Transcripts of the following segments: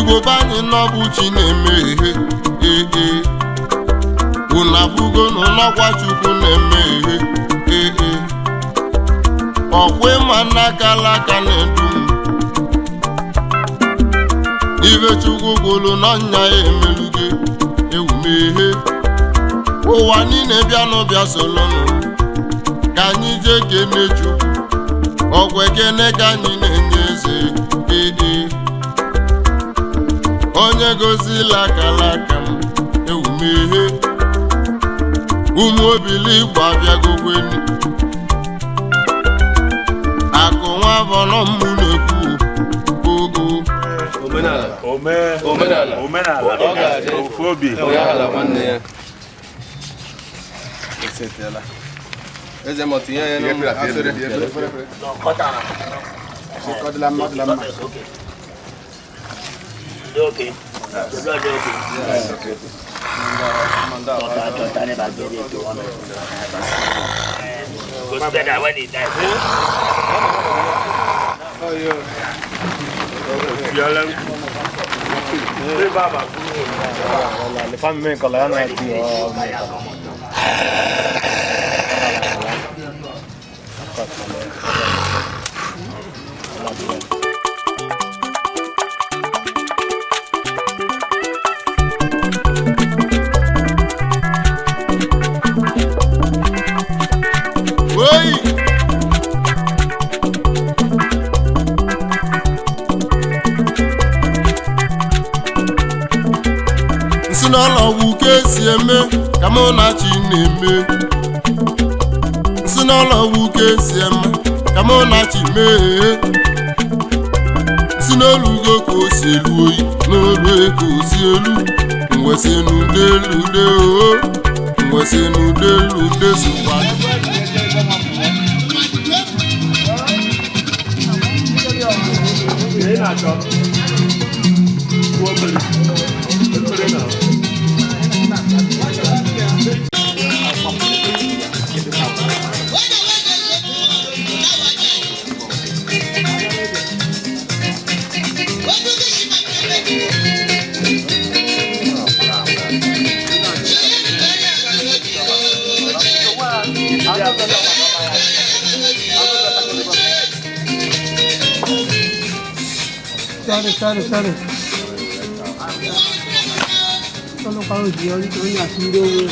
Igbo banye n'ọbụ chi na-eme ihe unu abụgo n'ọkwa Chukwu na-eme ihe ọkwa ịma n'aka alaka na-edu ibe Chukwu gwụrụ n'ọnya ya emeluge ewumehe ụwa niile bịa n'ụbịa solonụ ka anyị jee kene Chukwu ọgwụ ekene ka anyị na-enye eze onye gozila akalaka m ewumehe ụmụ obili Igbo abịagokweni akụ nwa bọrọ mmụ na-ekwu ogo Omenala ofu obi eze motinye ya n'ụmụ afere Okay. nsi n'ụlọọgwụ ka esi eme ka mụ na chi na-eme nsi n'ụlọọgwụ ka esi eme ka mụ na chi mee nsi n'olugo ka o si elu oyi n'olu ka o si elu mwesi n'udelude o mwesi n'udelude sokwa Sorry. Kalau kalau dia itu punya sendiri.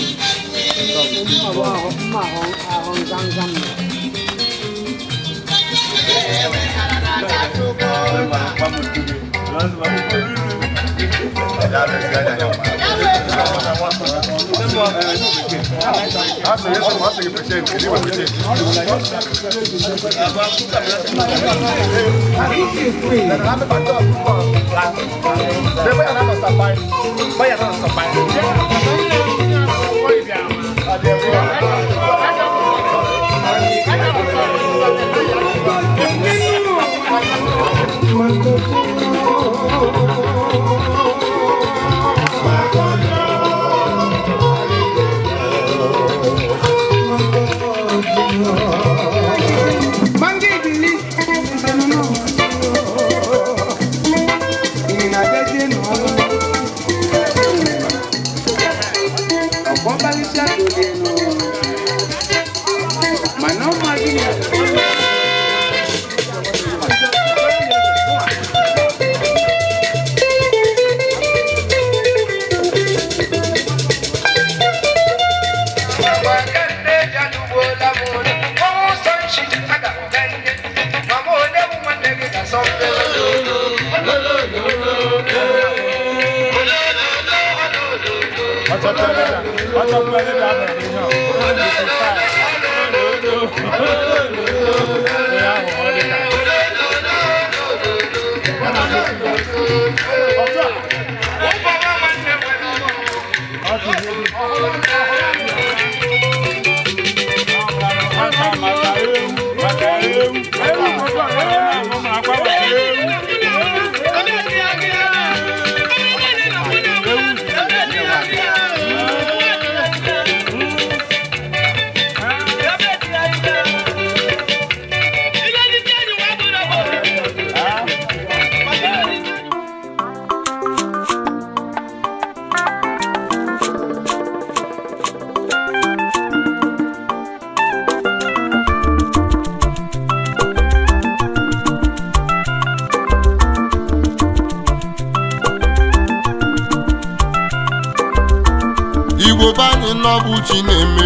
Igbo banyị n'ọbụ chi na-eme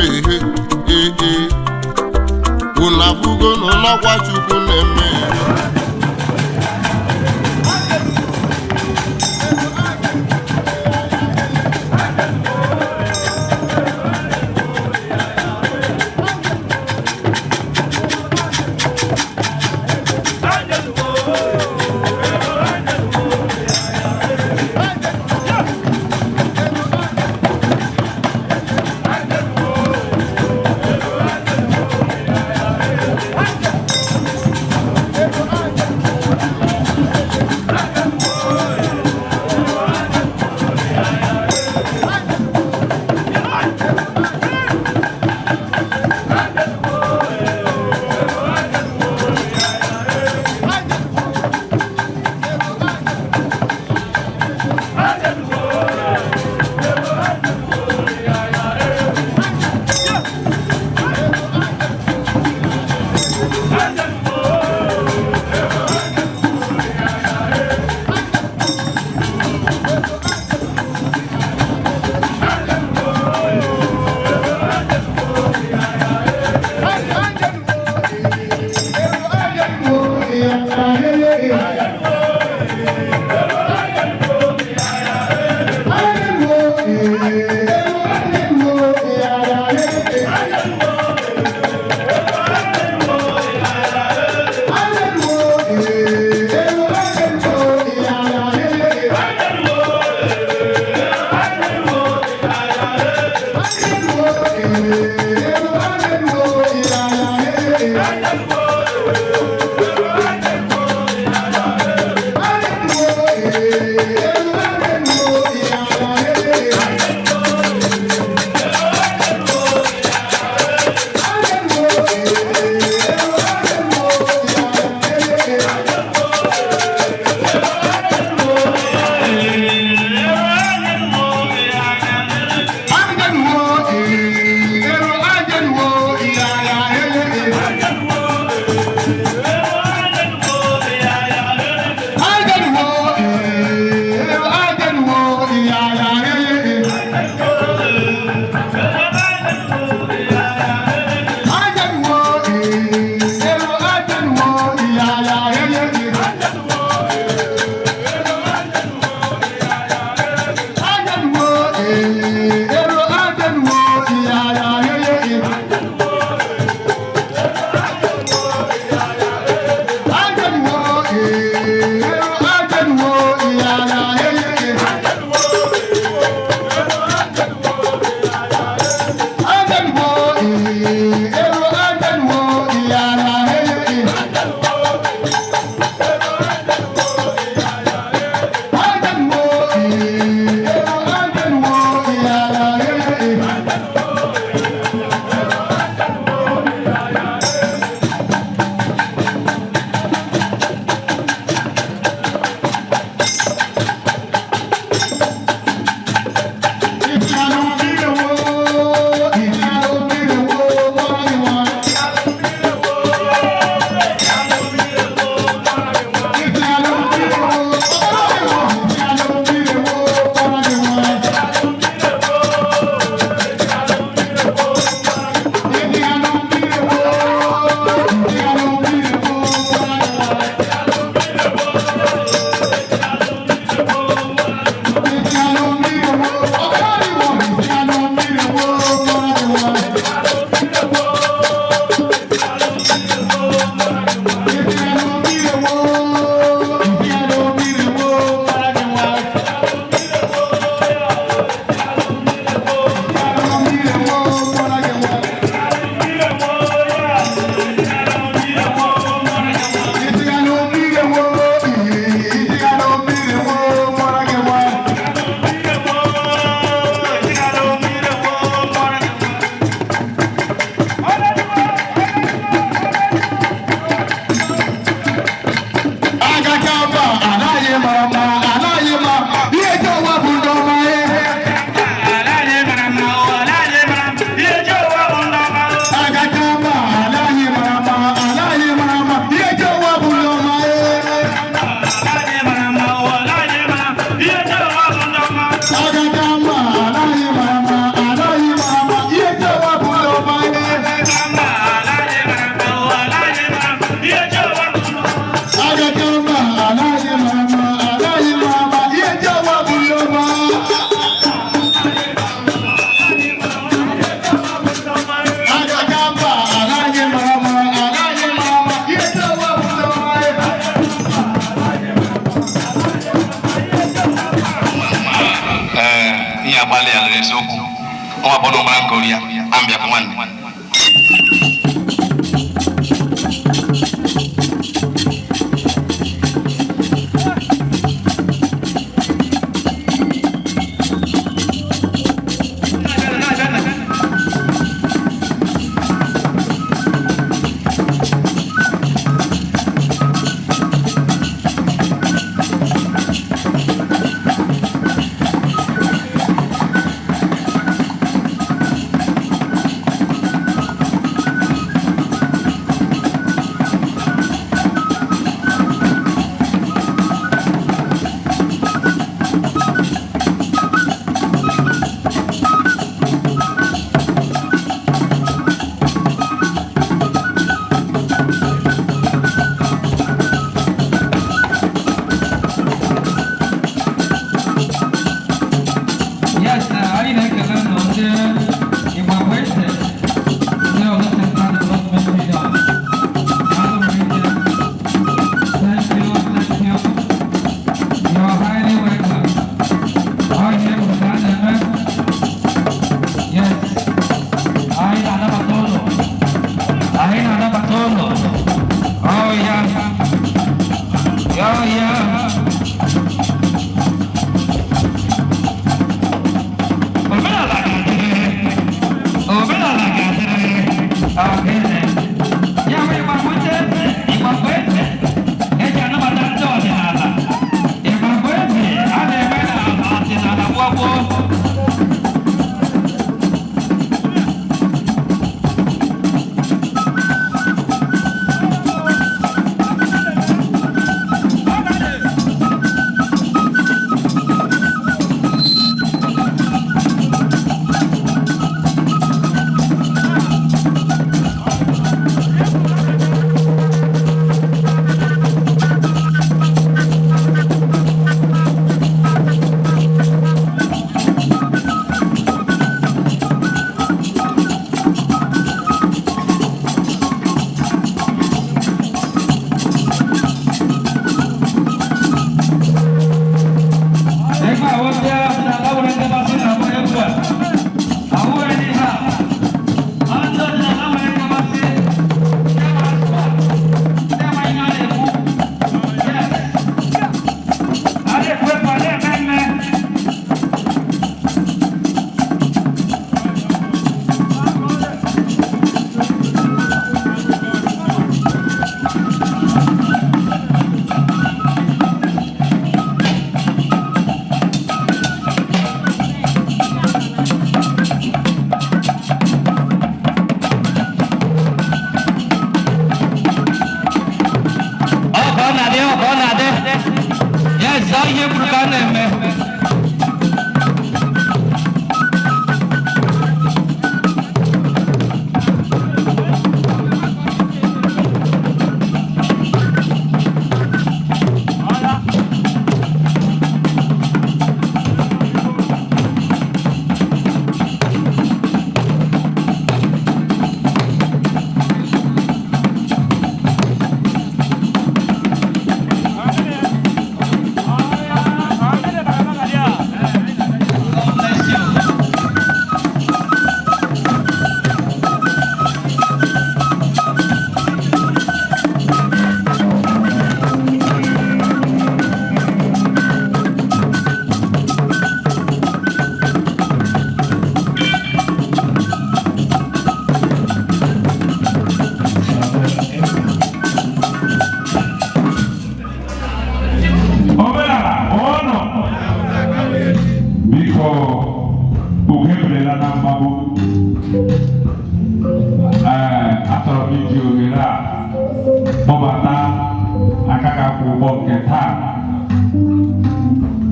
ee unu abụgo n'ọkwa Chukwu na-eme eziokwu nwa bọnụ mara nkori ya ambịa kwa nwanne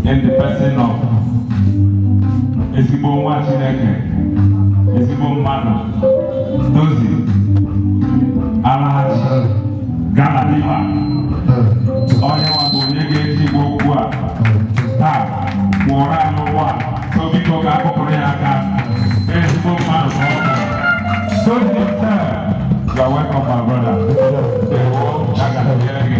in the person of ezigbo nwa Chineke, ezigbo mmadụ, Dozie Alhaji Galadima. Onye nwa bụ onye ga-eji igbo okwu a taa kwụọrọ anyị ụgwọ a, so biko ga-akpọpụrụ ya aka. Ezigbo mmadụ ka ọ bụ. Dozie sir, you are welcome my brother. Ya ga-adịrị gị.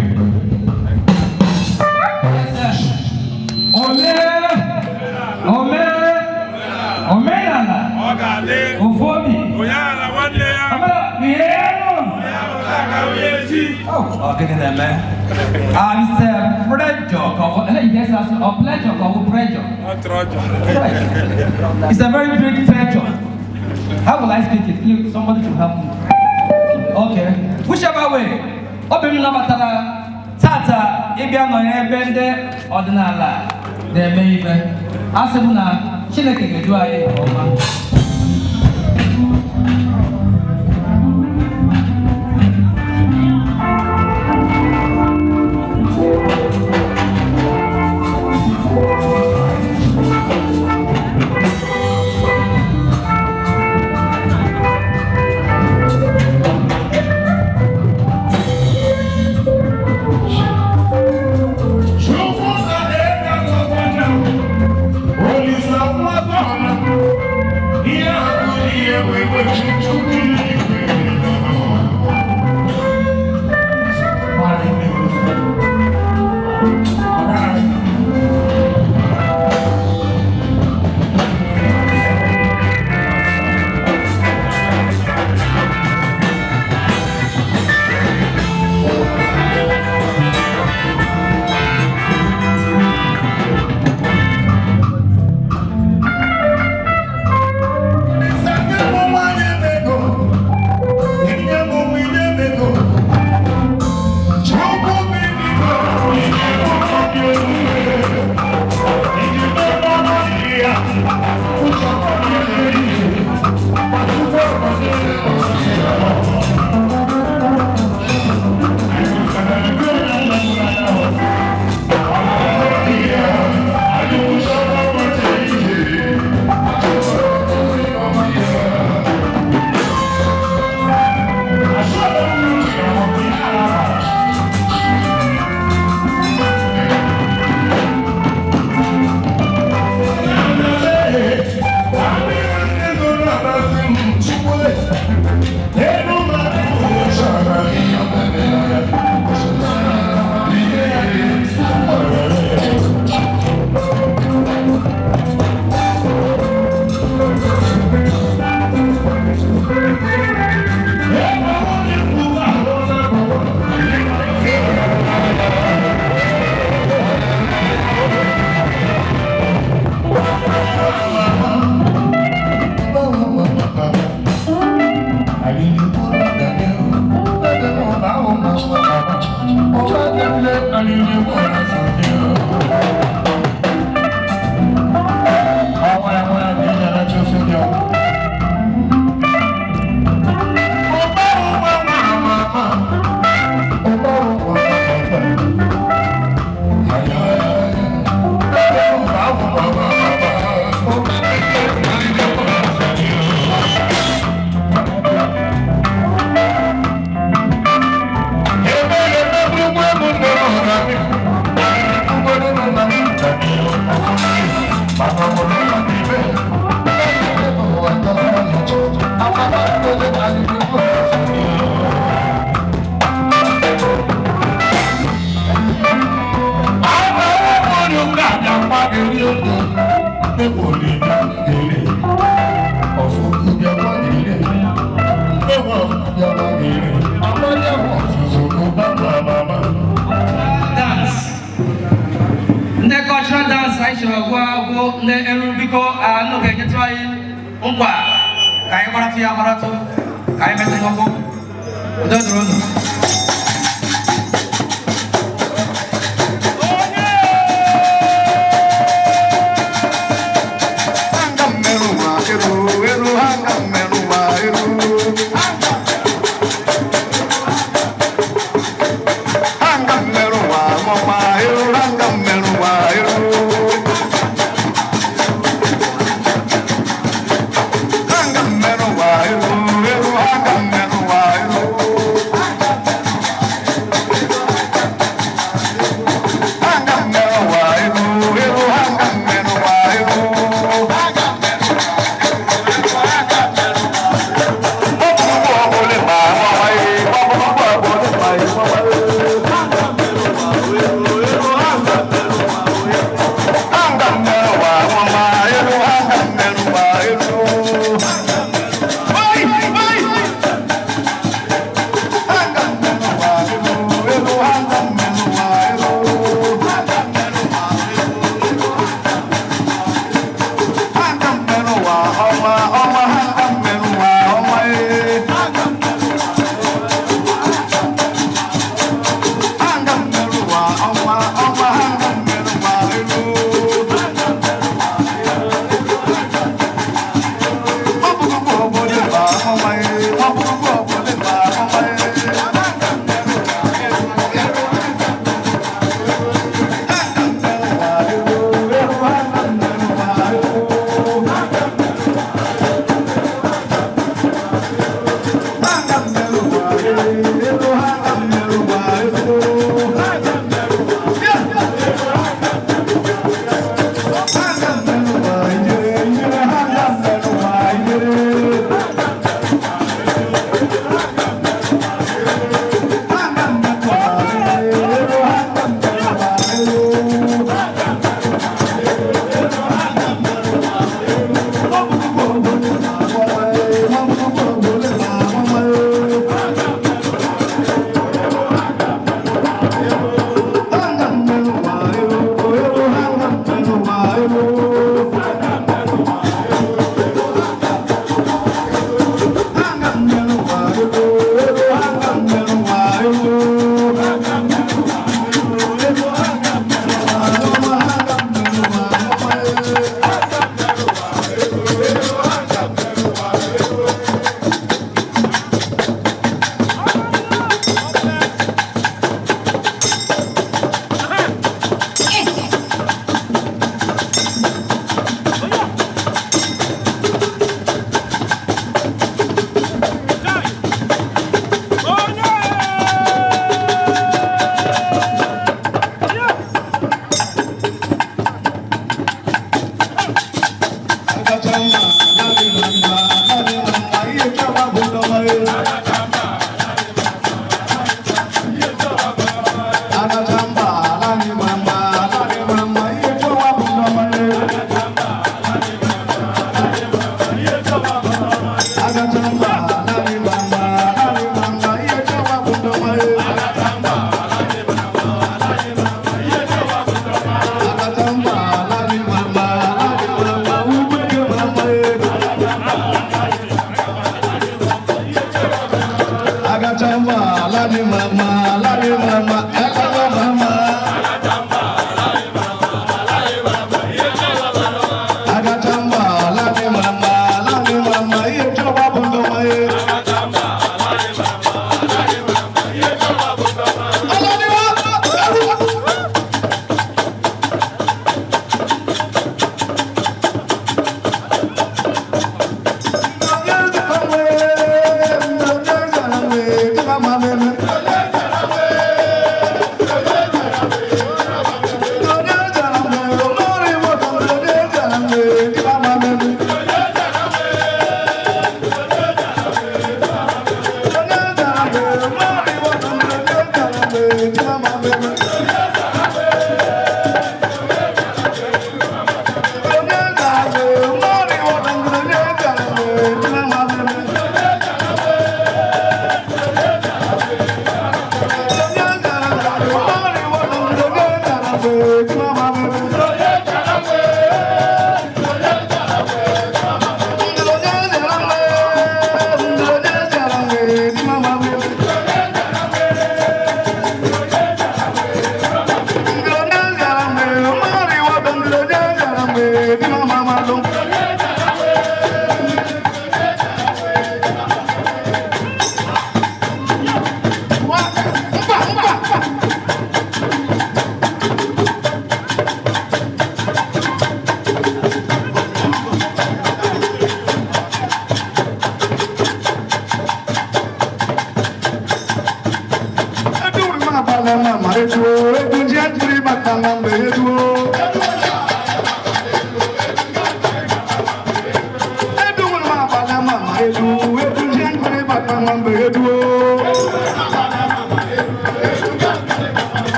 Oh, good in there, man. It's a pressure. Yes, a pleasure or pressure. It's a very big pressure. How will I speak it? Please, somebody to help me. Okay. Whichever way. Open Namatala, Tata, Ibian or Bende, Omenala. They may even. Asuna, Chineke, do I?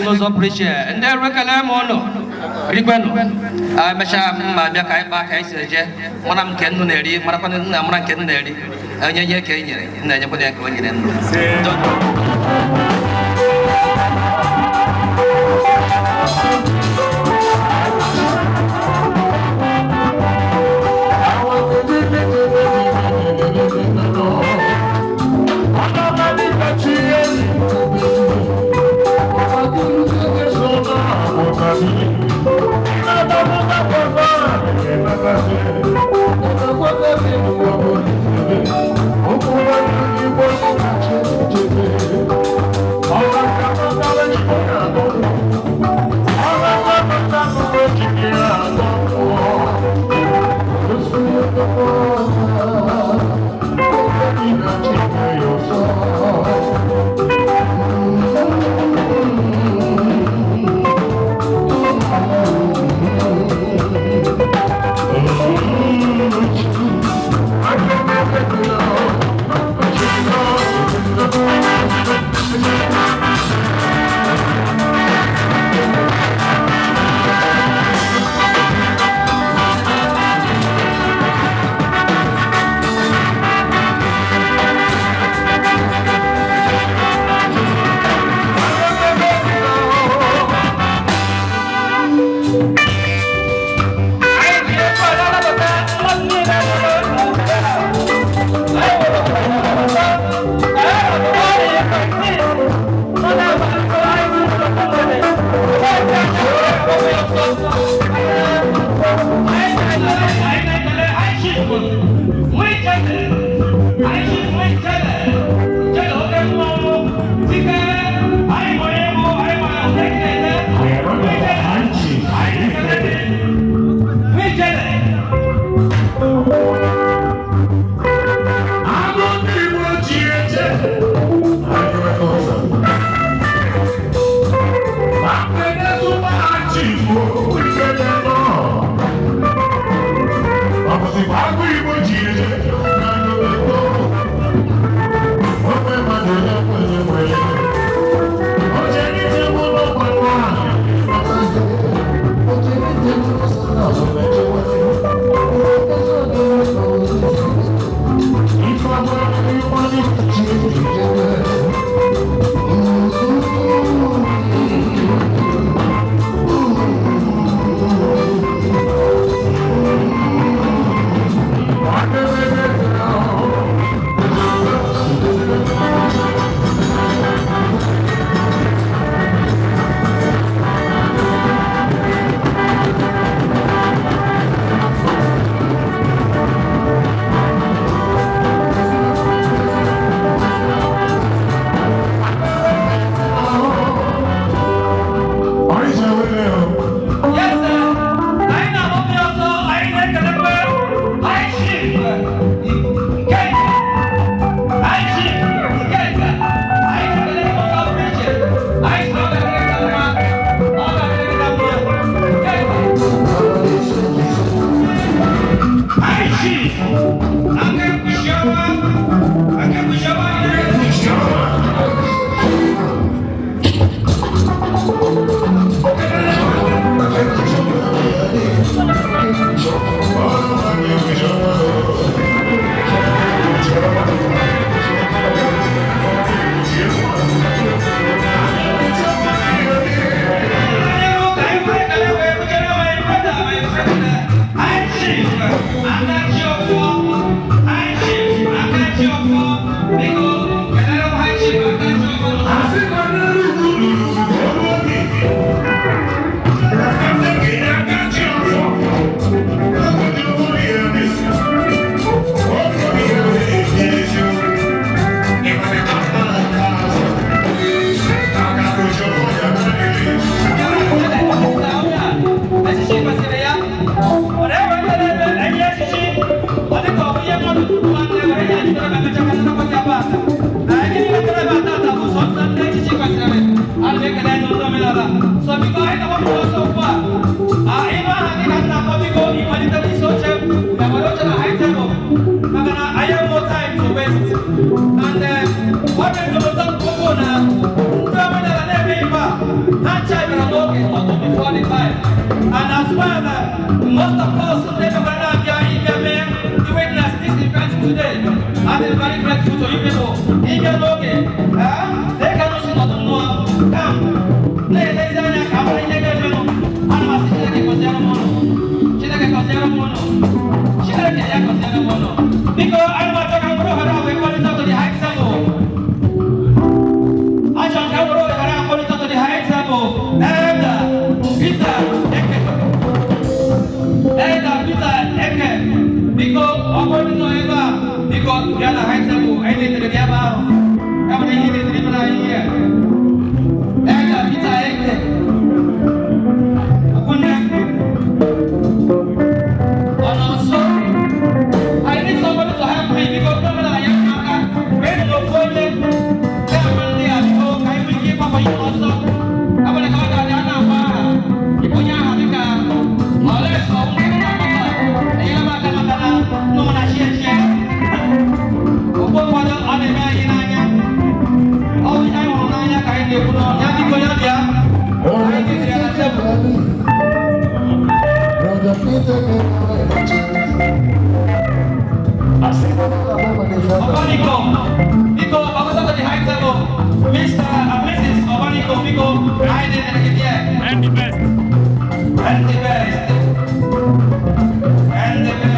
Nos appreciate and then recollect mono. Riqueno, I masha, my Jakai back, I said, Madame Kenduneri, Marapan, Namran Kenduneri, and Yaki, and then you put Omenala. So because I know what so far. Ino hangin ang nakobigo, imalita ni Soche, Namarocha na high table. Magana, I have no time to waste. And what I'm going to talk about now, Omenala never iba. Hanchai na loke, not to be 45. And as well, most of us never gonna be in the witness this event today. I'm very grateful to you people. In the loke, they can also not know. Come. Ladies and gentlemen, come on, take a minute. I'm a citizen of Zeramono. Because I'm not talking about we call it out to the high table. I don't know what I'm calling to the high table. Peter Eke. Because I'm going to know ever. Because we are the high table. I need to get out. I'm going to get here. Peter Eke. I need somebody to help me because no matter I am very low for them. They are so I will give up on you also. I'm going to go down now. You put your hand in the let's go. You have a man, no one has yet. What was on the way in Anya? All the time on Anya, I did put on Yaki. I did the other. Because I was at the high table, Mr. and Mrs. Obanico, because I didn't get here. And the best. And the best. And the best.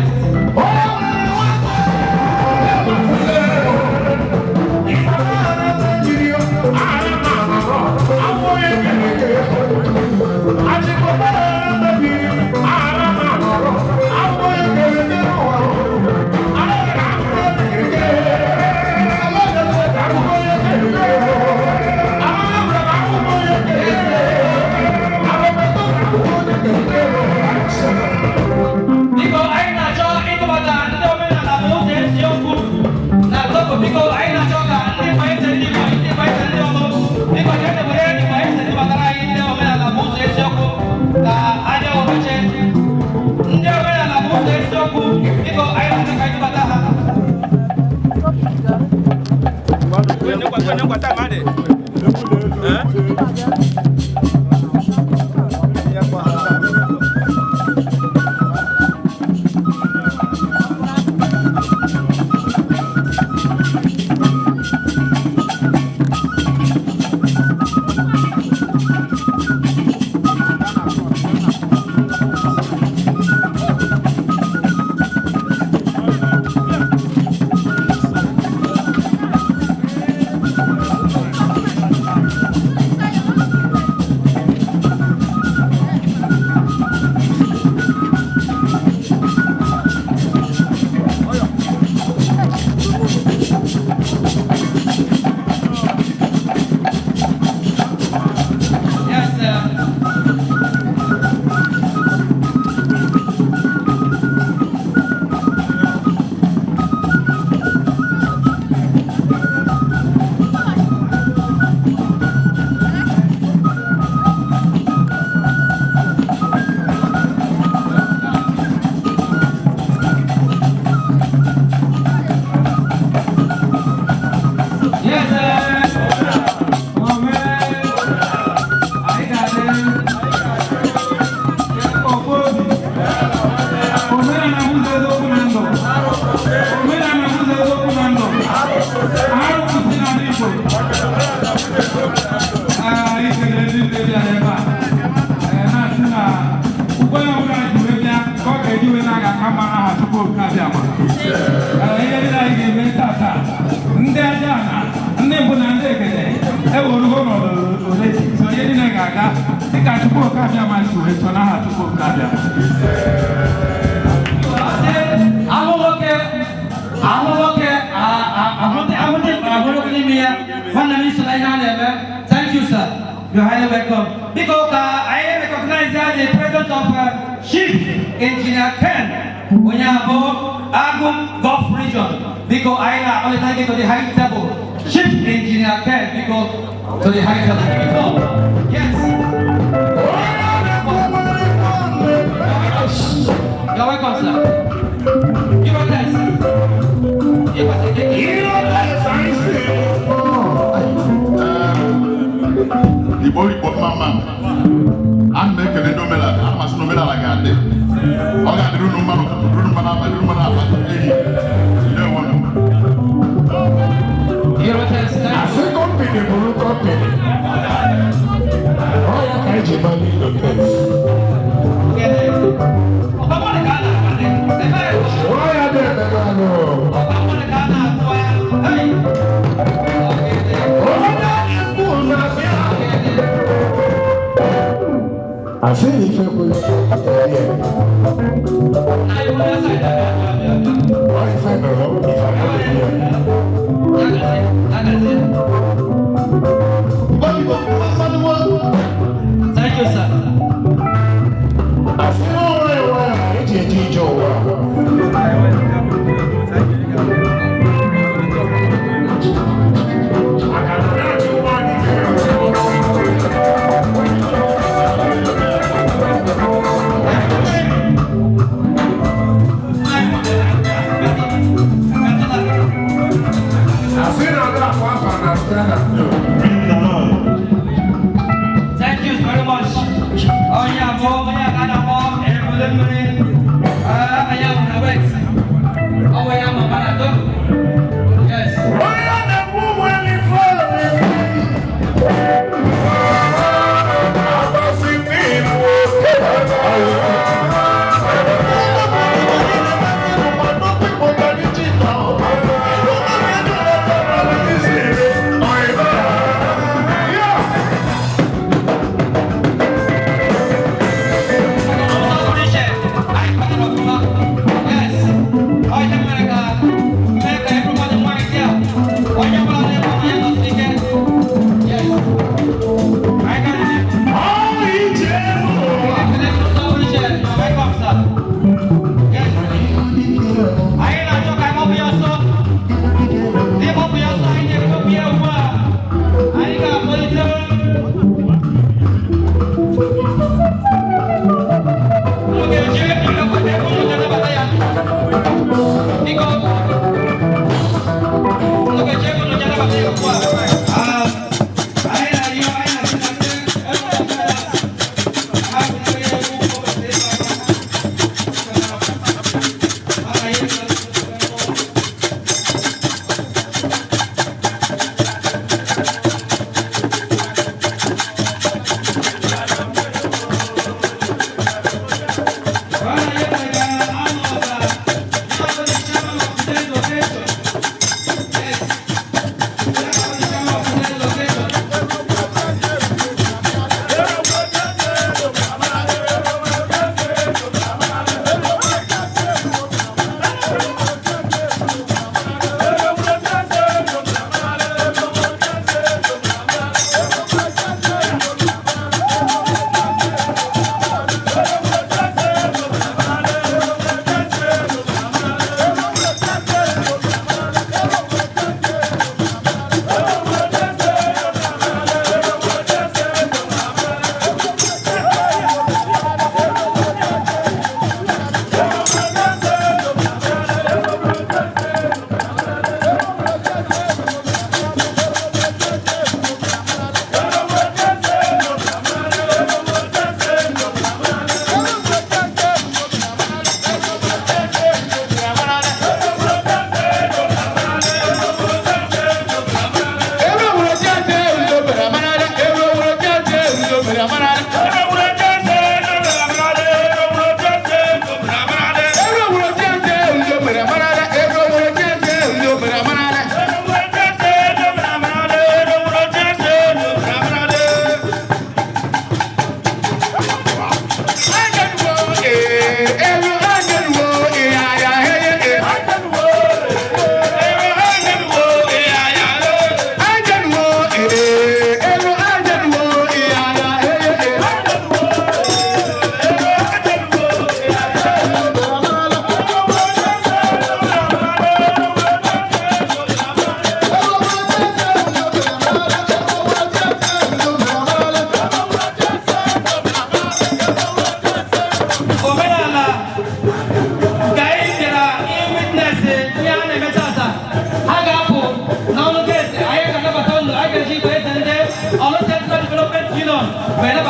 Thank you, sir. You're highly welcome. Because I recognize the presence of Chief Engineer Ken Onyabo, Agum Gulf Region. Because I only thank you to the high table. Chief Engineer Ken, because to the high table. Yes. ana m ekele ndị omenala ana masị na omenala ga-adị ọ ga-adịrị unu mmanụ ụtụtụ dịrị mmanụ abalị dịrị mmanụ abalị ehi ndewonụ asị kọmpini bụrụ kọmpini ọ ya ka eji mali lopez ọ ya dị ememe anụ así ni fue pues ay fue mejor ni Thank you, sir. así no yo Thank you very much. Oh yeah, boy, I am wait. Oh, I am a marathon. Yes. Yes.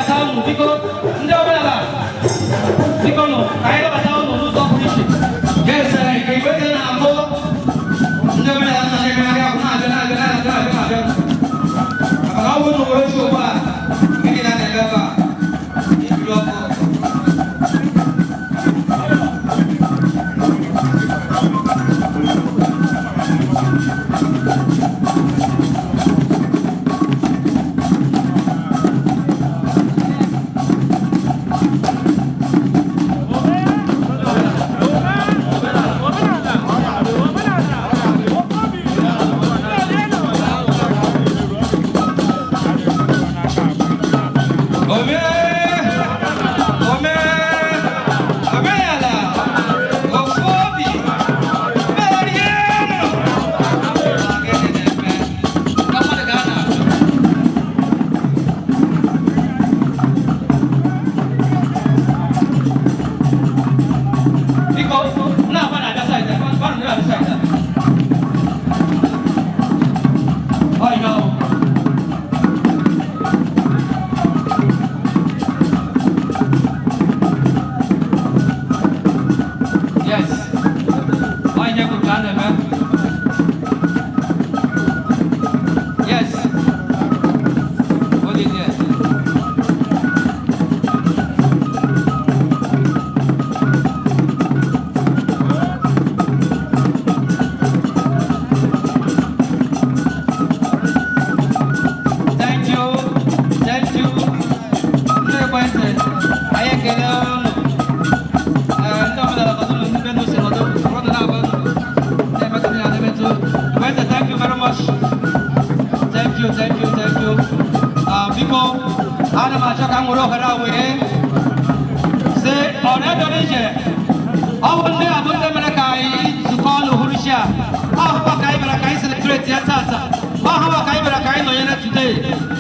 nabata unu biko ndị omenala biko nụ ka anyị nabata unu n'ụzọ pụrụ iche ga-esere ka iweta na mbụ ndị omenala nna na-emegharị ahụ na-abịa maka na ọ bụrụ na nwere chi ugbu a gịnị na-eme ebe a ibiri ọkụ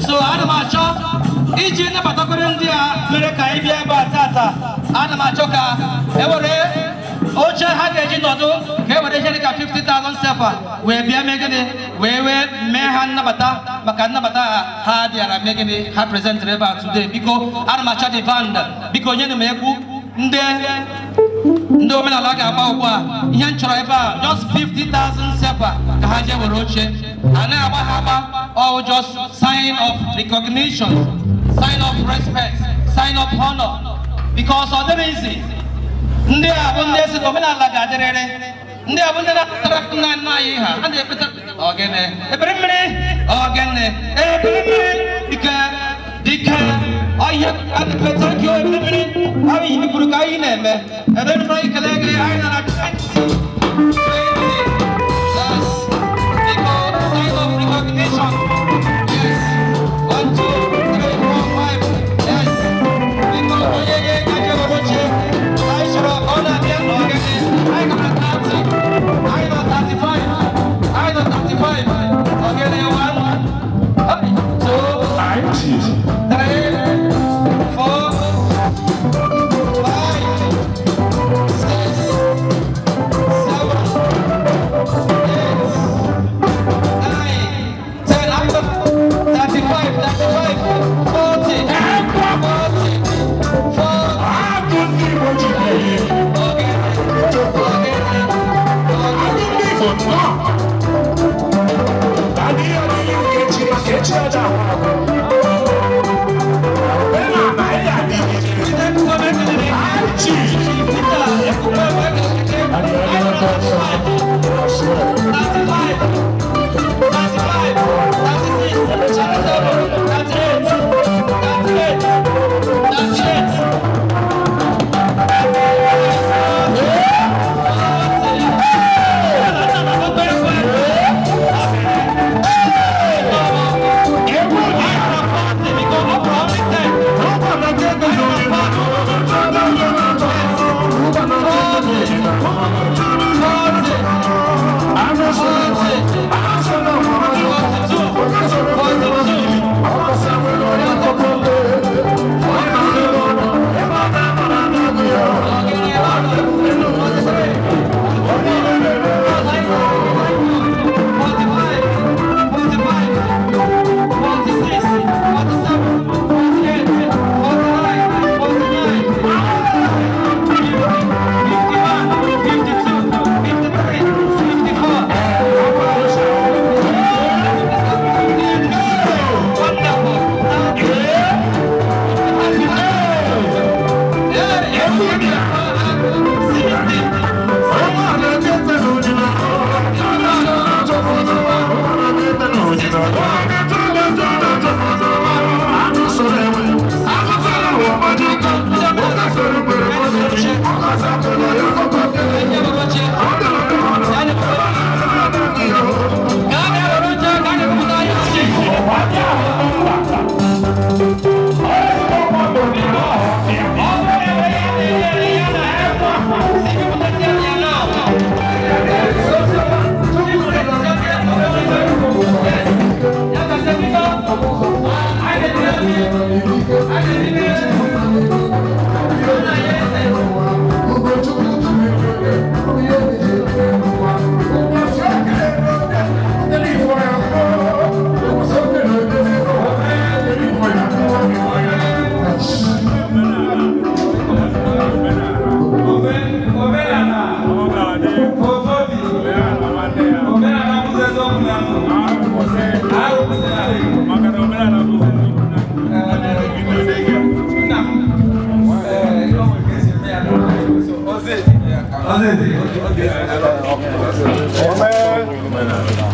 so ana m achọ iji nabatakwere ndị a mere ka anyị bịa ebe a tata ana m achọ ka ewere oche ha ga-eji nọdụ ka ewere ihe dịka 50,000 sefa wee bịa mee gịnị wee mee ha nnabata maka nnabata ha bịara mee gịnị ha prezentịrị ebe a today biko ana m achọ the band biko nyenụ m egwu ndị omenala ga-agba ugbu a ihe m chọrọ ebe a just 50,000 sefa ka ha jee were oche anaghị agba ha agba all just sign of recognition sign of respect sign of honor because ọ dịrị izi ndị a bụ ndị esi na omenala ga-adịrịrị ndị a bụ ndị na-atara nna nna anyị ha a na-ekpeta ogene ebere mmiri ogene ebere mmiri dike ọhịa a na-ekpeta gị ebere mmiri ahụ ihe kwuru ka anyị na-eme ebere mmiri anyị kelee gị anyị na 20 sign of recognition. Yes. 1, 2, 3, 4, 5. Yes. Because I should have honored them again. I got 30. I got 35. I got 35. Okay, 1, 2, 3, 4, 5, 6, 7.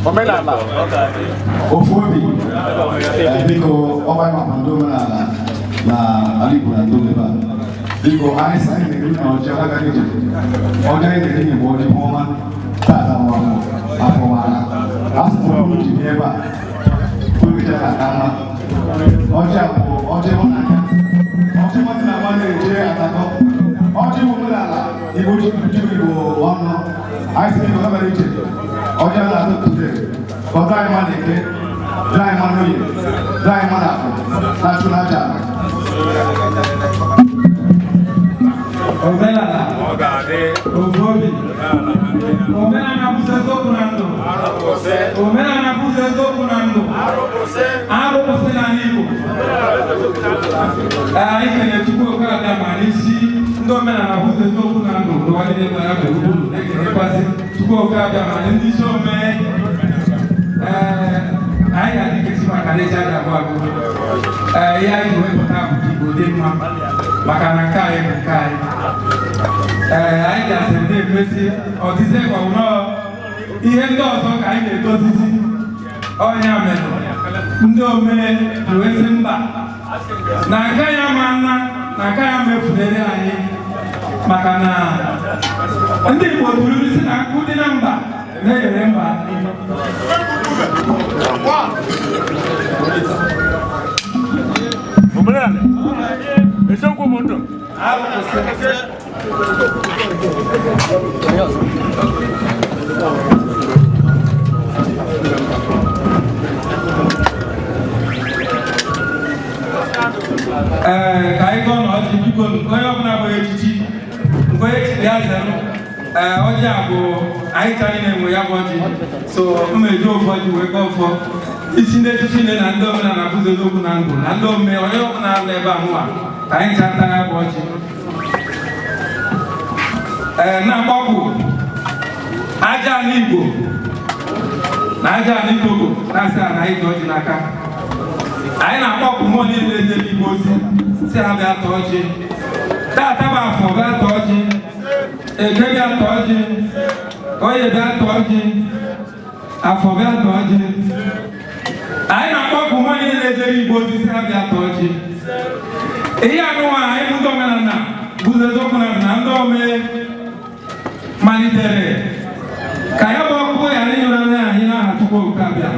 Omenala. Ofuobi. Biko ọba ịma kwado omenala na ala Igbo na Togo. Biko anyị sa anyị na-eri na ọjị agaghị eji. Ọjị anyị na-eri Igbo ọjị ọma tata afọ mara. Asụsụ ọrụ ji n'ebe a. Togo aka mma. Ọjị abụ ọjị mụ na ya. Ọjị mụ na nwa na-eje atakọ. Ọjị omenala Igbo ji Igbo ọnụ. Anyị si Igbo gabara iche. Ọjị ala atọ today. Ọjị anyị ma na-eke. Dry man oye, dry man afọ, natural jam. Omenala, Ofuobi, omenala bụzi eziokwu na ndụ. Omenala bụzi eziokwu na ndụ. Arụkwụsị n'ala Igbo. Anyị kenye Chukwu Okabịa ma n'isi ndị omenala bụzi eziokwu na ndụ n'ụwa niile gbara gburugburu na-ekenekwasị Chukwu Okabịa ma ndị isi ome. Anyị ga-adị ka esi maka na eji aga abụọ abụọ. Ihe anyị ga-ewepụta bụ Igbo dị mma maka na nke anyị bụ nke anyị. Anyị ga-asị na-emesi ọdịzi ọbụla ihe ndị ọzọ ka anyị na-edozizi ọnya mere ndị omee na-ewesi mba na nke ya ma nna na nke ya mefulere anyị maka na ndị Igbo tụrụ isi na nkụ dị na mba na-eghere mba. Omenala, eziokwu bụ ndụ. Ka anyị gụọ na ọjị biko onye ọbụla bụ echichi mgbe echichi ya zere ọjị a bụ anyị ka anyị na-enwe ya bụ ọjị so mmeji ofu ọjị wee gọọ ọfọ isi ndị echichi nne na ndị omenala bụzi eziokwu na ndụ na ndị ome onye ọbụla nọ ebe a mụwa ka anyị chata ya bụ ọjị na-agbapụ aja ala Igbo na aja ala Togo na-asị na anyị ji ọjị n'aka. Anyị na-akpọpụ mmụọ niile ejere Igbo ozi si ha bịa tọọ ọjị. Taata bụ afọ bịa tọọ ọjị, Eke bịa tọọ ọjị, Oye bịa tọọ ọjị, Afọ bịa tọọ ọjị. Anyị na-akpọpụ mmụọ niile ejere Igbo ozi si ha bịa tọọ ọjị. Ihe anụnwa anyị bụ ndị omenala bụzi eziokwu na ndị omee malitere ka ya bụ ọkụ ghara ịnyụrụ anya anyị n'aha Chukwu Okabịa.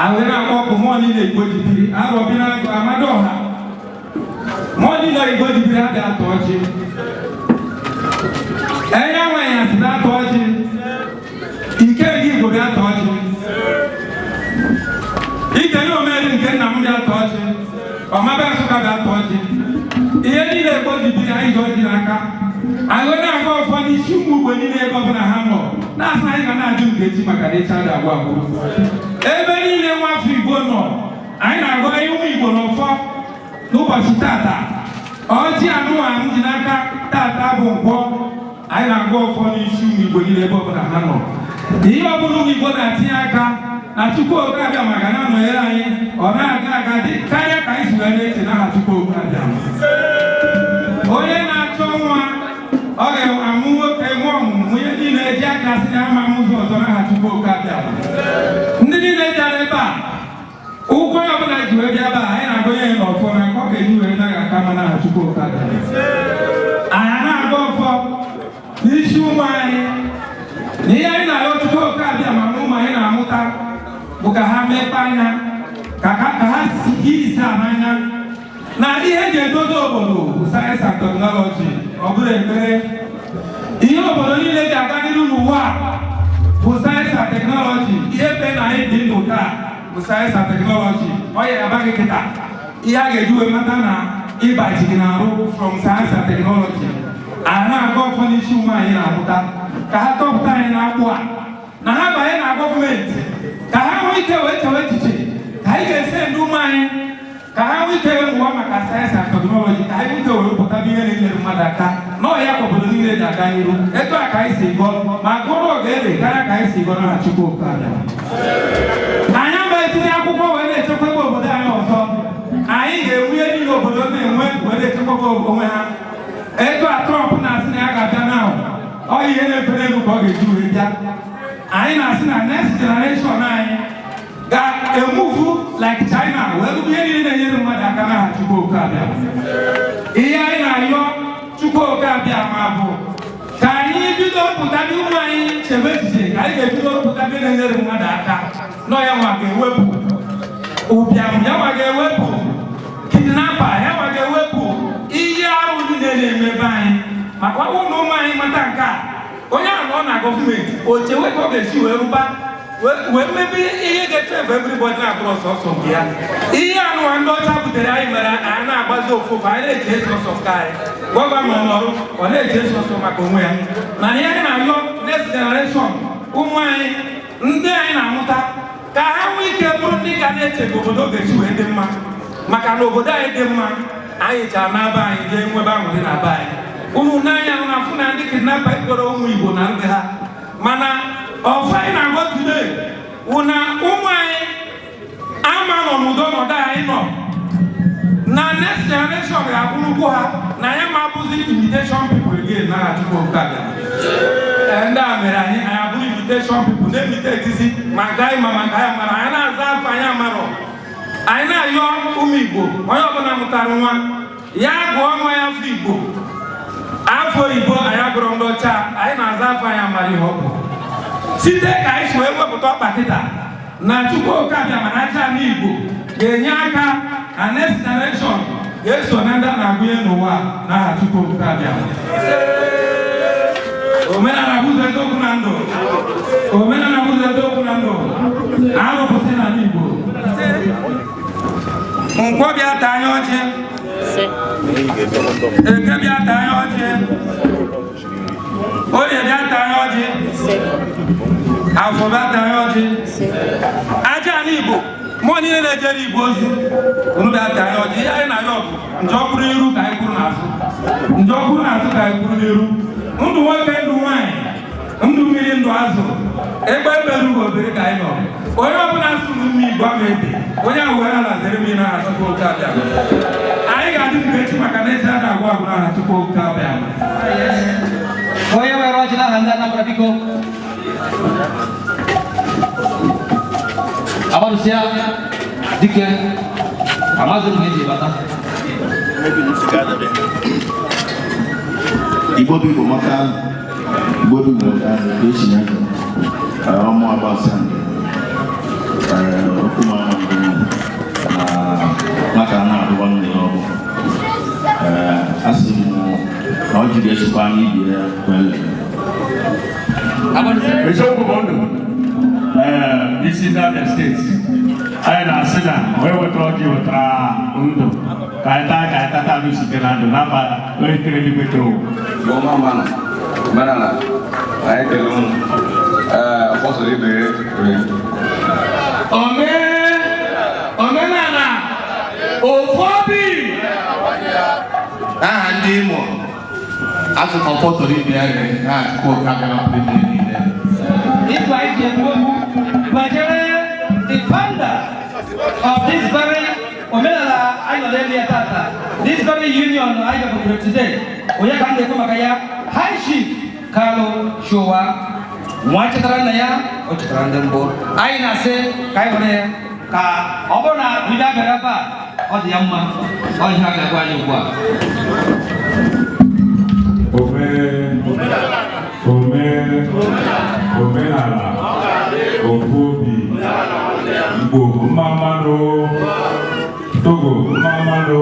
Anyị na-akpọpụ mmụọ niile Igbo jibiri arọbina amado ọha mmụọ niile Igbo jibiri abịa atọ ọjị. Enye nwaanyị asị na-atọ ọjị, ike gị Igbo bịa atọ ọjị, Ikele Omeri nke nna m bịa atọ ọjị, Ọmaba Nsụka bịa atọ ọjị. Ihe niile Igbo jibiri anyị ji ọjị n'aka. Anyị na-agba ọfọ n'isi ụmụ Igbo niile ebe ọbụla ha nọ na-asị anyị ga na-ajụ Nkechi maka na ịcha ga-agwa agwụ. Ebe niile nwafọ Igbo nọ anyị na-agụ anyị ụmụ Igbo n'ọfọ n'ụbọchị tata. Ọjị anụwa m ji n'aka tata bụ nkwọ. Anyị na-agụ ọfọ n'isi ụmụ Igbo niile ebe ọbụla ha nọ. Ihe ọbụla ụmụ Igbo na-atinye aka na Chukwu Okabịa maka na-anọnyere anyị ọ na-aga aga dị karịa ka anyị si wee na-eche n'aha Chukwu Okabịa. Onye na-achọ nwa ọ ga-amụ nwoke nwa ọmụmụ onye niile eji aka sị na ama m ụzọ ọzọ n'aha Chukwu Okabịa. Ndị niile bịara ebe a ụgwọ ọbụla ji wee bịa ebe a anyị na-agụ ya n'ọfọ na nke ọ ga-eji wee naghị aka ma n'aha Chukwu Okabịa. Anyị na-agụ ọfọ n'isi ụmụ anyị na ihe anyị na-arịọ Chukwu Okabịa ma ụmụ anyị na-amụta bụ ka ha mepe anya ka ha isi n'anya na ihe eji edozi obodo bụ sayensị and teknọlọji ọ bụrụ ekpere. Ihe obodo niile ji aga n'ihu n'ụwa bụ sayensị and teknọlọji. Ihe pe na anyị dị ndụ taa bụ sayensị and teknọlọji. Ọ ya abaghị kịta ihe a ga-eji wee mata na ịba ji gị na-arụ from sayensị and teknọlọji. Anyị na-aga ọfọ n'isi ụmụ anyị na-amụta ka ha tọpụta anyị na-akpụ a na ha banye na gọọmenti ka ha nwee ike wee chewe echiche ka anyị ga-ese ndị ụmụ anyị ka ha nwee ike ụwa maka sayensị and teknọlọji ka anyị nwee ike were pụta ihe na-enyere mmadụ aka n'ọhịa ka obodo niile ji aga n'ihu. Etu a ka anyị si gụọ ma gụrụ oge ede karịa ka anyị si gụọ n'aha Chukwu Okabịa. Anyị amaghị etinye akwụkwọ wee na-echekwaba obodo anyị ọzọ. Anyị ga-enwe ihe niile obodo na-enwe wee na-echekwaba onwe ha. Etu a Trump na-asị na ya ga-abịa n'ahụ ọ ihe na-efere ego ka ọ ga-eji wee bịa anyị na-asị na next generation anyị ga-emuvu like China wee rụbụ ihe niile na-enyere mmadụ aka n'aha Chukwuoke abịa ihe anyị na-ayọ Chukwuoke abịa ma bụ ka anyị bido pụtabi ụmụ anyị chebe echiche ka anyị ga-ebido pụtabi na-enyere mmadụ aka nọ ya nwa ga-ewepụ ụbịam ya nwa ga-ewepụ kidnapa ya nwa ga-ewepụ ihe arụ niile na-eme ebe anyị maka ọ bụrụ na ụmụ anyị mata nke a onye ahụ nọ na gọọmenti o chewe ka ọ ga-esi wee rụba wee mmebi ihe ga-efe efe everybody na-abụrụ ọsọsọ nke ya ihe anụwa ndị ọcha butere anyị mere anyị na-agbazi ofufe anyị na-eji esi ọsọ nke anyị gọvanọ n'ọrụ ọ na-eji esi ọsọ maka onwe ya mana ihe anyị na-ayọ next generation ụmụ anyị ndị anyị na-amụta ka ha nwee ike bụrụ ndị ga na-eche ka obodo ga-esi wee dị mma maka na obodo anyị dị mma anyị chara n'aba anyị jee nwebe aṅụrị na be anyị unu n'anya na afụ na ndị kidnapa ikpọrọ ụmụ Igbo na ndị ha mana ọfụ anyị na-agwa today wụ na ụmụ anyị ama nọ n'udo n'ọdụ anyị nọ na next generation ga-abụrụ ugwu ha na ya ma abụzi invitation people again na Chukwuoke abịa ndị a mere anyị abụrụ invitation people na-emite etizi ma gaghị ma maka ya mara anyị na-aza afọ anyị amarọ anyị na-ayọ ụmụ Igbo onye ọbụla mụtara nwa ya gụọ nwa ya afọ Igbo afọ Igbo anyị agụrụ ndị ọcha anyị na-aza afọ anyị amara ihe ọ bụ site ka anyị si wee wepụta ọkpa kịta na Chukwuoke abịa mana aja n'Igbo ga-enye aka na next generation ga-eso na ndị a na-agụnye n'ụwa n'aha Chukwuoke abịa omenala bụzọ eziokwu na ndụ omenala bụzọ eziokwu na ndụ arụpụsị na Igbo nkwọ bịa taa anya ọjị eke bịa taa anya ọjị onye bịa taa anya ọjị afọ bịa taa anya ọjị aja n'Igbo mmụọ niile na-ejere Igbo ozi unu bịa taa anya ọjị ihe anyị na-ayọ bụ njọ kwuru iru ka anyị kwuru n'azụ njọ kwuru n'azụ ka anyị kwuru n'iru ndụ nwoke ndụ nwaanyị ndụ mmiri ndụ azụ egbe ebelu obere ka anyị nọ onye ọbụla nsụ n'ume Igbo ama ebe onye ahụ were ala zere mmiri n'aha Chukwuoke abịa anyị ga-adị mgbe echi maka na echi a na-agwa agwụ n'aha Chukwuoke abịa onye nwere ọjị n'aha ndị Anambra biko agbarụsịa dike amazị m ga-eji bata Igbo bụ Igbo maka Igbo bụ Igbo maka echi ya ọmụ agbasa okuma maka na-adụwa nne ya ọbụ asị m na ọ jiri esikwa anyị ibi ya kwele eziokwu bụ ndụ isi Abia steeti anyị na-asị na wee wetara ọjị wetara ndụ ka anyị tata anụ site na ndụ n'afọ onye tere eluigwe omenala anyị kele ụnụ ọfọsọrọ ibe omenala ofobi aha ndị Imo asụkọ ọfọsọrọ ibe ya na Chukwuoke abịa niile If I can the founder of this very Omenala Ainolelia Tata, this very union I have today, we can take High Chief Carlo Showa, Wacharanaya, Ocharandambo, Aina say, Kaibore, Ka, Obona, Vidagaraba, or the young man, or Omenala ofobi Igbo mmamano Togo mmamano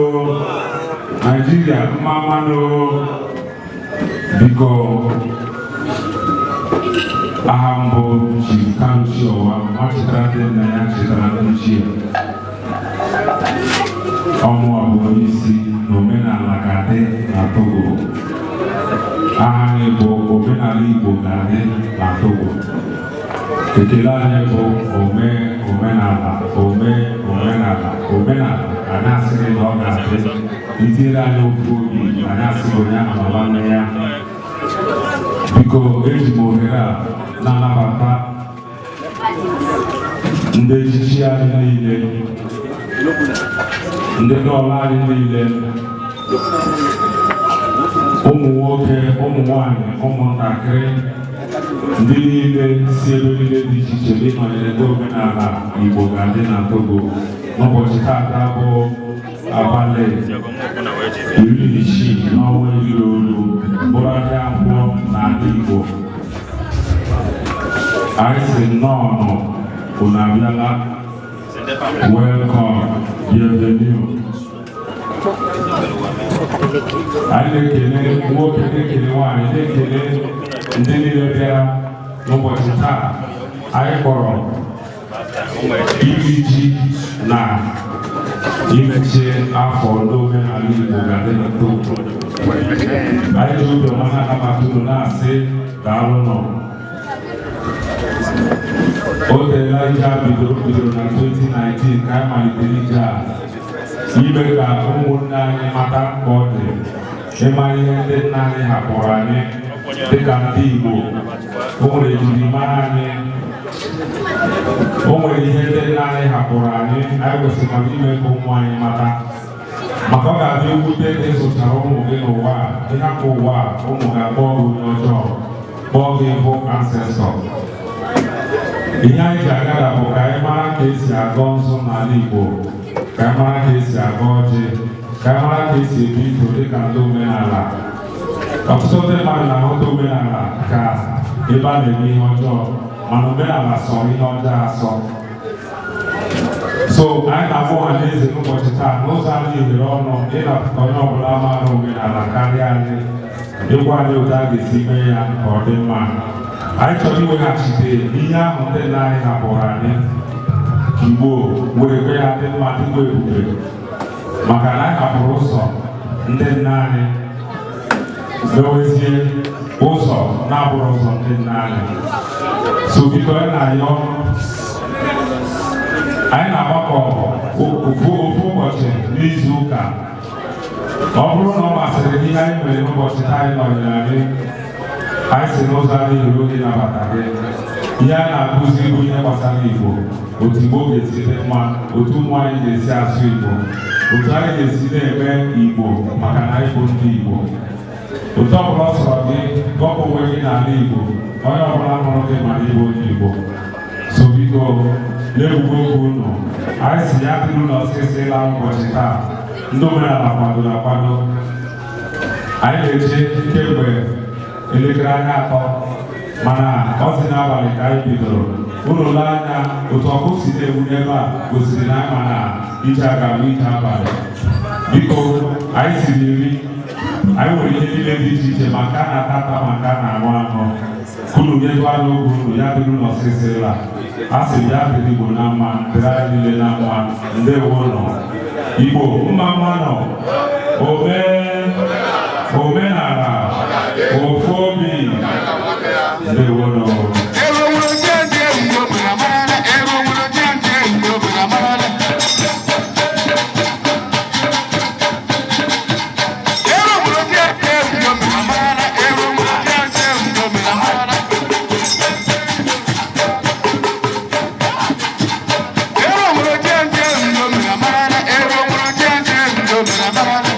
Nigeria mmamano biko ahambo chikanchi ọwa machitara ndị nna ya chitara ndị chi ọmụ abụọ isi na omenala ga-adị na Togo aha anyị bụ omenala Igbo ga-adị na Togo ekele anyị bụ omenala anyị asịrị na ọ ga-adị itiere anyị ofu obi anyị asịrị onye ahụ nwanne ya biko eji m ohere a na-anabata ndị echichi anyị niile ndị dọla anyị niile ụmụ nwoke, ụmụ nwanyị, ụmụntakịrị, ndị niile si ebe niile dị iche iche dị nọnyere ndị omenala Igbo ga-adị na Togo n'ụbọchị taata bụ abalị 16 n'ọnwa 9 bụrụ ahịa mbụ n'ala Igbo. Anyị si nnọọ unu abịala, welcome, bienvenue. Anyị na-ekele nwoke, na-ekele nwaanyị, na-ekele ndị niile bịara n'ụbọchị taa anyị kpọrọ iri ji na imechi afọ ndị omenala Igbo ga-adị na Togo. Anyị ji obiọma na-anabata unu na-asị daalụ nọ. O teela ije a bidoro na 2019 ka anyị malitere ije a ime ka ụmụnne anyị mata mkpa ọ dị ịma ihe ndị nna anyị hapụrụ anyị dịka ndị Igbo. O nwere ejirimara anyị, o nwere ihe ndị nna anyị hapụrụ anyị kwesịrị ime ka ụmụ anyị mata, maka ọ ga-abịa ewute na ịzụchara ụmụ gị n'ụwa a, ịhapụ ụwa a, ụmụ ga-akpọ gị onye ọjọọ, kpọọ gị bụ ancestọ. Ihe anyị ji agada bụ ka anyị mara ka esi agọ nsọ n'ala Igbo, ka anyị mara ka esi agọ ọjị, ka anyị mara ka esi ebi ndụ dịka ndị omenala. Ọtụtụ ndị mmadụ na-ahụta omenala ka ebe a na-eme ihe ọjọọ, mana omenala sọ ihe ọjọọ asọ. So anyị na-abụ ọha na eze n'ụbọchị taa n'ụzọ anyị hiere ọnụ ịnapụta onye ọbụla maara omenala karịa anyị, ịgwa anyị otu a ga-esi mee ya ka ọ dị mma. Anyị chọrọ iweghachite ihe ahụ ndị nna anyị hapụrụ anyị Igbo were kwe ya dị mma dịkwa ebube, maka na anyị hapụrụ ụzọ ndị nna anyị mewezie ụzọ na-abụrụ ụzọ ndị nna anyị. So biko anyị na-ayọ, anyị na-agbakọ ofu ụbọchị n'izu ụka. Ọ bụrụ na ọ masịrị ihe anyị mere n'ụbọchị taa anyị nọnyere anyị si n'ụzọ anyị hụrụ oge nabata gị. Ihe a na-akụzi bụ ihe gbasara Igbo, otu Igbo ga-esi dị mma, otu ụmụ anyị ga-esi asụ Igbo, otu anyị ga-esi na-eme Igbo maka na anyị bụ ndị Igbo. Otu ọbụla ọ sọrọ gị gọpụ onwe gị n'ala Igbo, onye ọbụla hụrụ gị mana ịbụ onye Igbo. So biko na-egbugbo okwu unu, anyị si ya dịrị n'ọsịsị ịla ụbọchị taa. Ndị omenala kwadoro akwado. Anyị na-eche kemgbe elekere anya 3, mana ọ si n'abalị ka anyị bidoro. Unu lee anya otu ọkụ si na-egbu n'ebe a gosiri na anyị ma na ije aga bụ ije abalị. Biko anyị siri nri, anyị nwere ihe niile dị iche iche maka a na-ata maka a na-aṅụ aṅụ. Unu nyetụ anya oge unu ya dịrị n'ọsịsị ịla. A sị ya dịrị Igbo na mma, dịrị anyị niile na mma. Ndewo nọ Igbo mma mma nọ, omenala ofu obi. Ndewo nọ. Bye.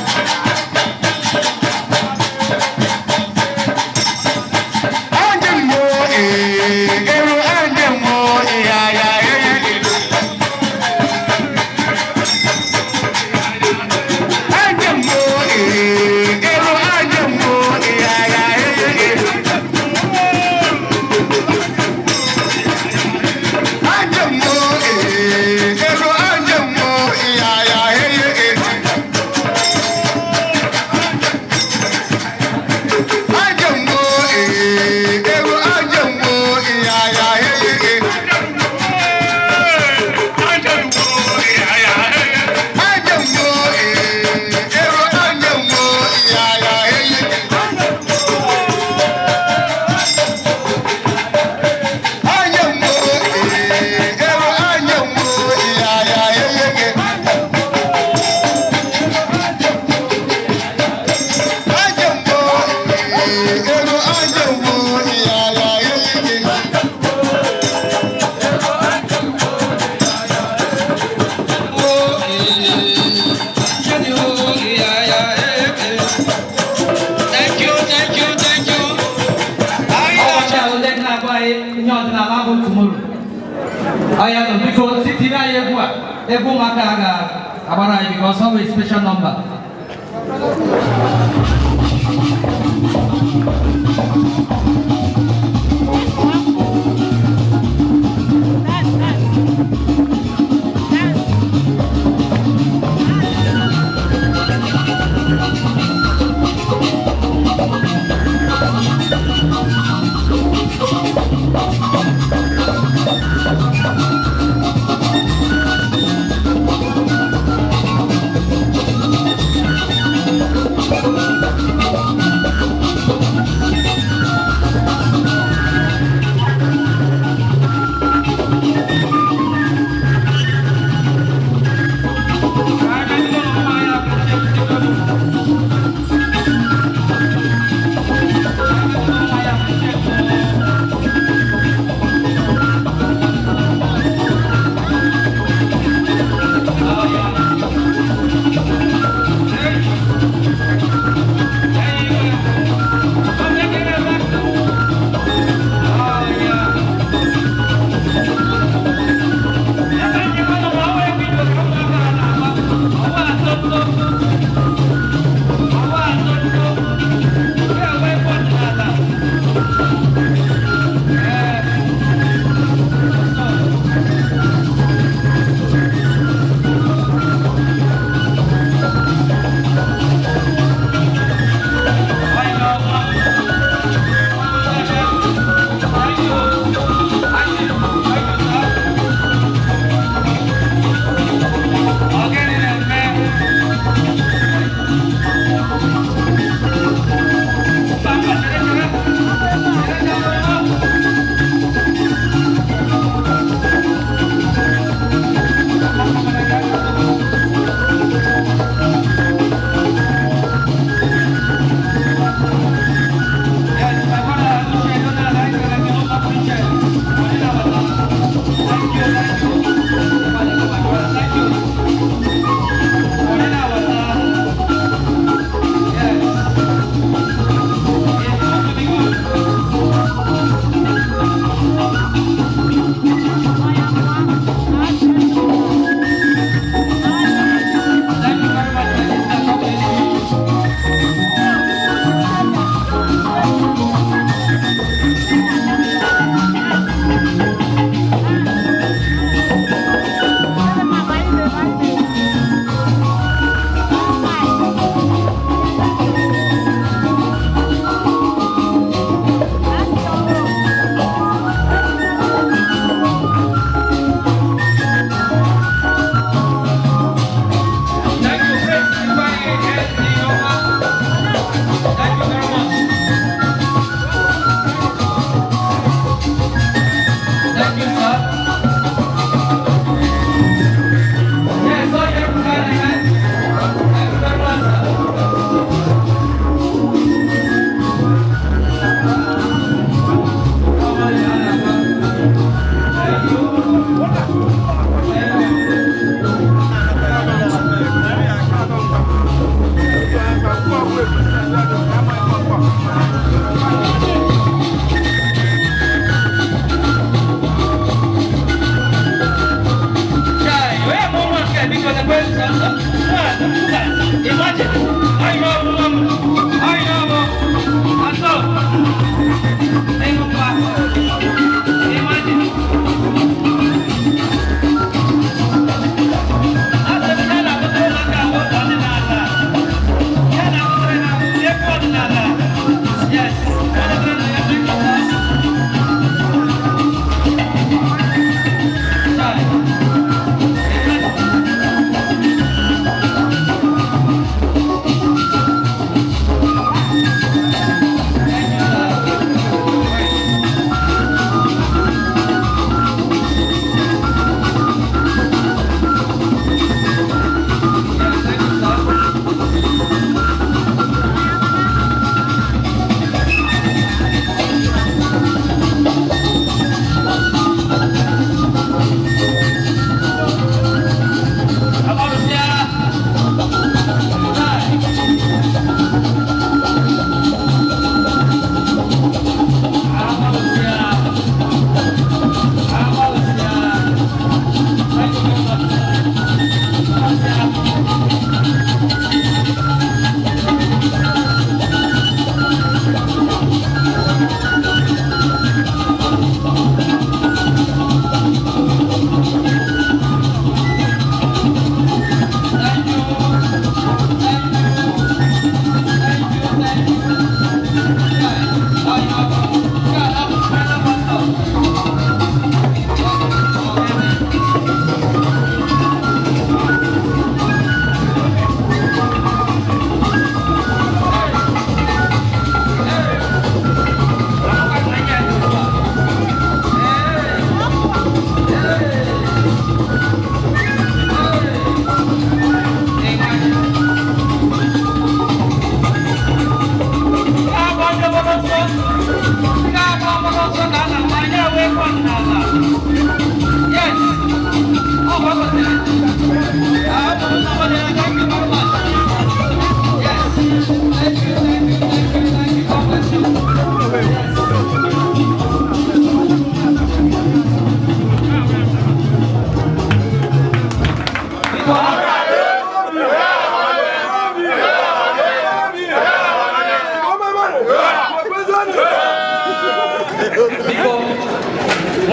Ego Maka Abara because of a special number.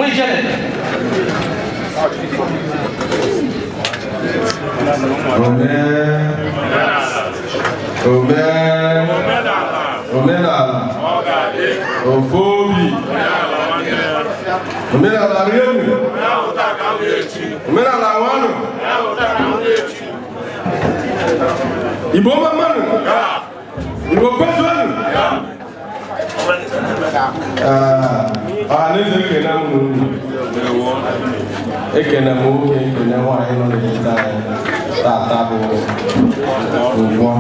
Muy chévere. Omenala. Ofobi. Omenala rienu. Omenala wanu. Igbo mamanu. Igbo kweswanu. N'eze ekene m ekene m oge ekene nwaanyị nọ n'etiti anyị tata bụ ụgwọ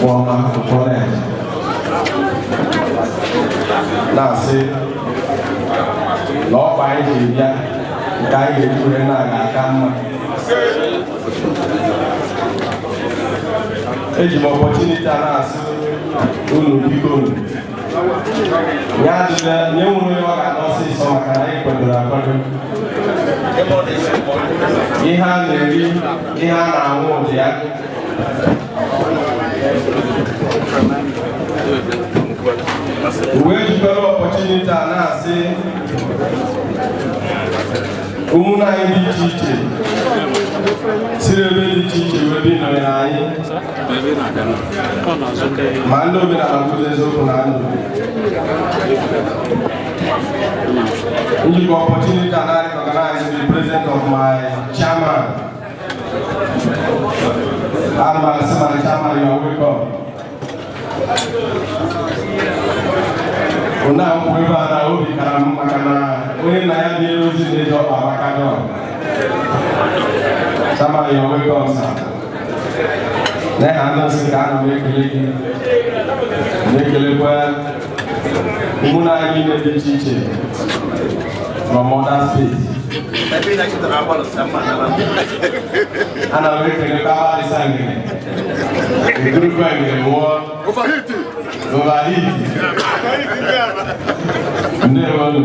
ọma ụgwọ na-asị na ọkwa anyị ji bịa nke anyị ga-ejure na-aga aka mma. Eji m opportunity a na-asị unu biko nye nwere ọ ga-ada ọsịsọ maka na anyị kwadoro akwado ihe a na-eri ihe a na-anwụ ụdị ya wee jikọrọ opportunity a na-asị ụmụnne anyị dị iche iche siri ebe dị iche iche wee bi nọnyere anyị ma ndị omenala nkụzi eziokwu na ndụ njikọ opportunity and I recognize the presence of my chairman. I'm my chairman, you are welcome. Una mwewe ana obi karamu makana we na ya bi ozi ne jo abakado. Chairman, you are welcome, sir. Ne hando sikana mekele mekele kwa umuna ngine di chiche from other states. Ana wekele kaba lisangine. Group ngine wo overheat. Ndero wanu.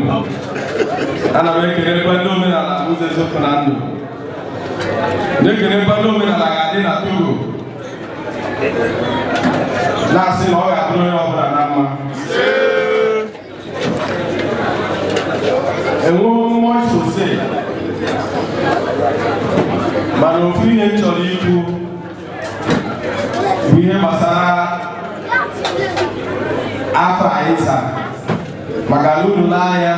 Ana wekele kwa ndo mena la uze soko nando. Nekele kwa ndo mena la gade na Togo. Na si no ya duro yo bra na ma. Much to say, but if we actually do, we have Masara Afa Isa, Magalunu Laya,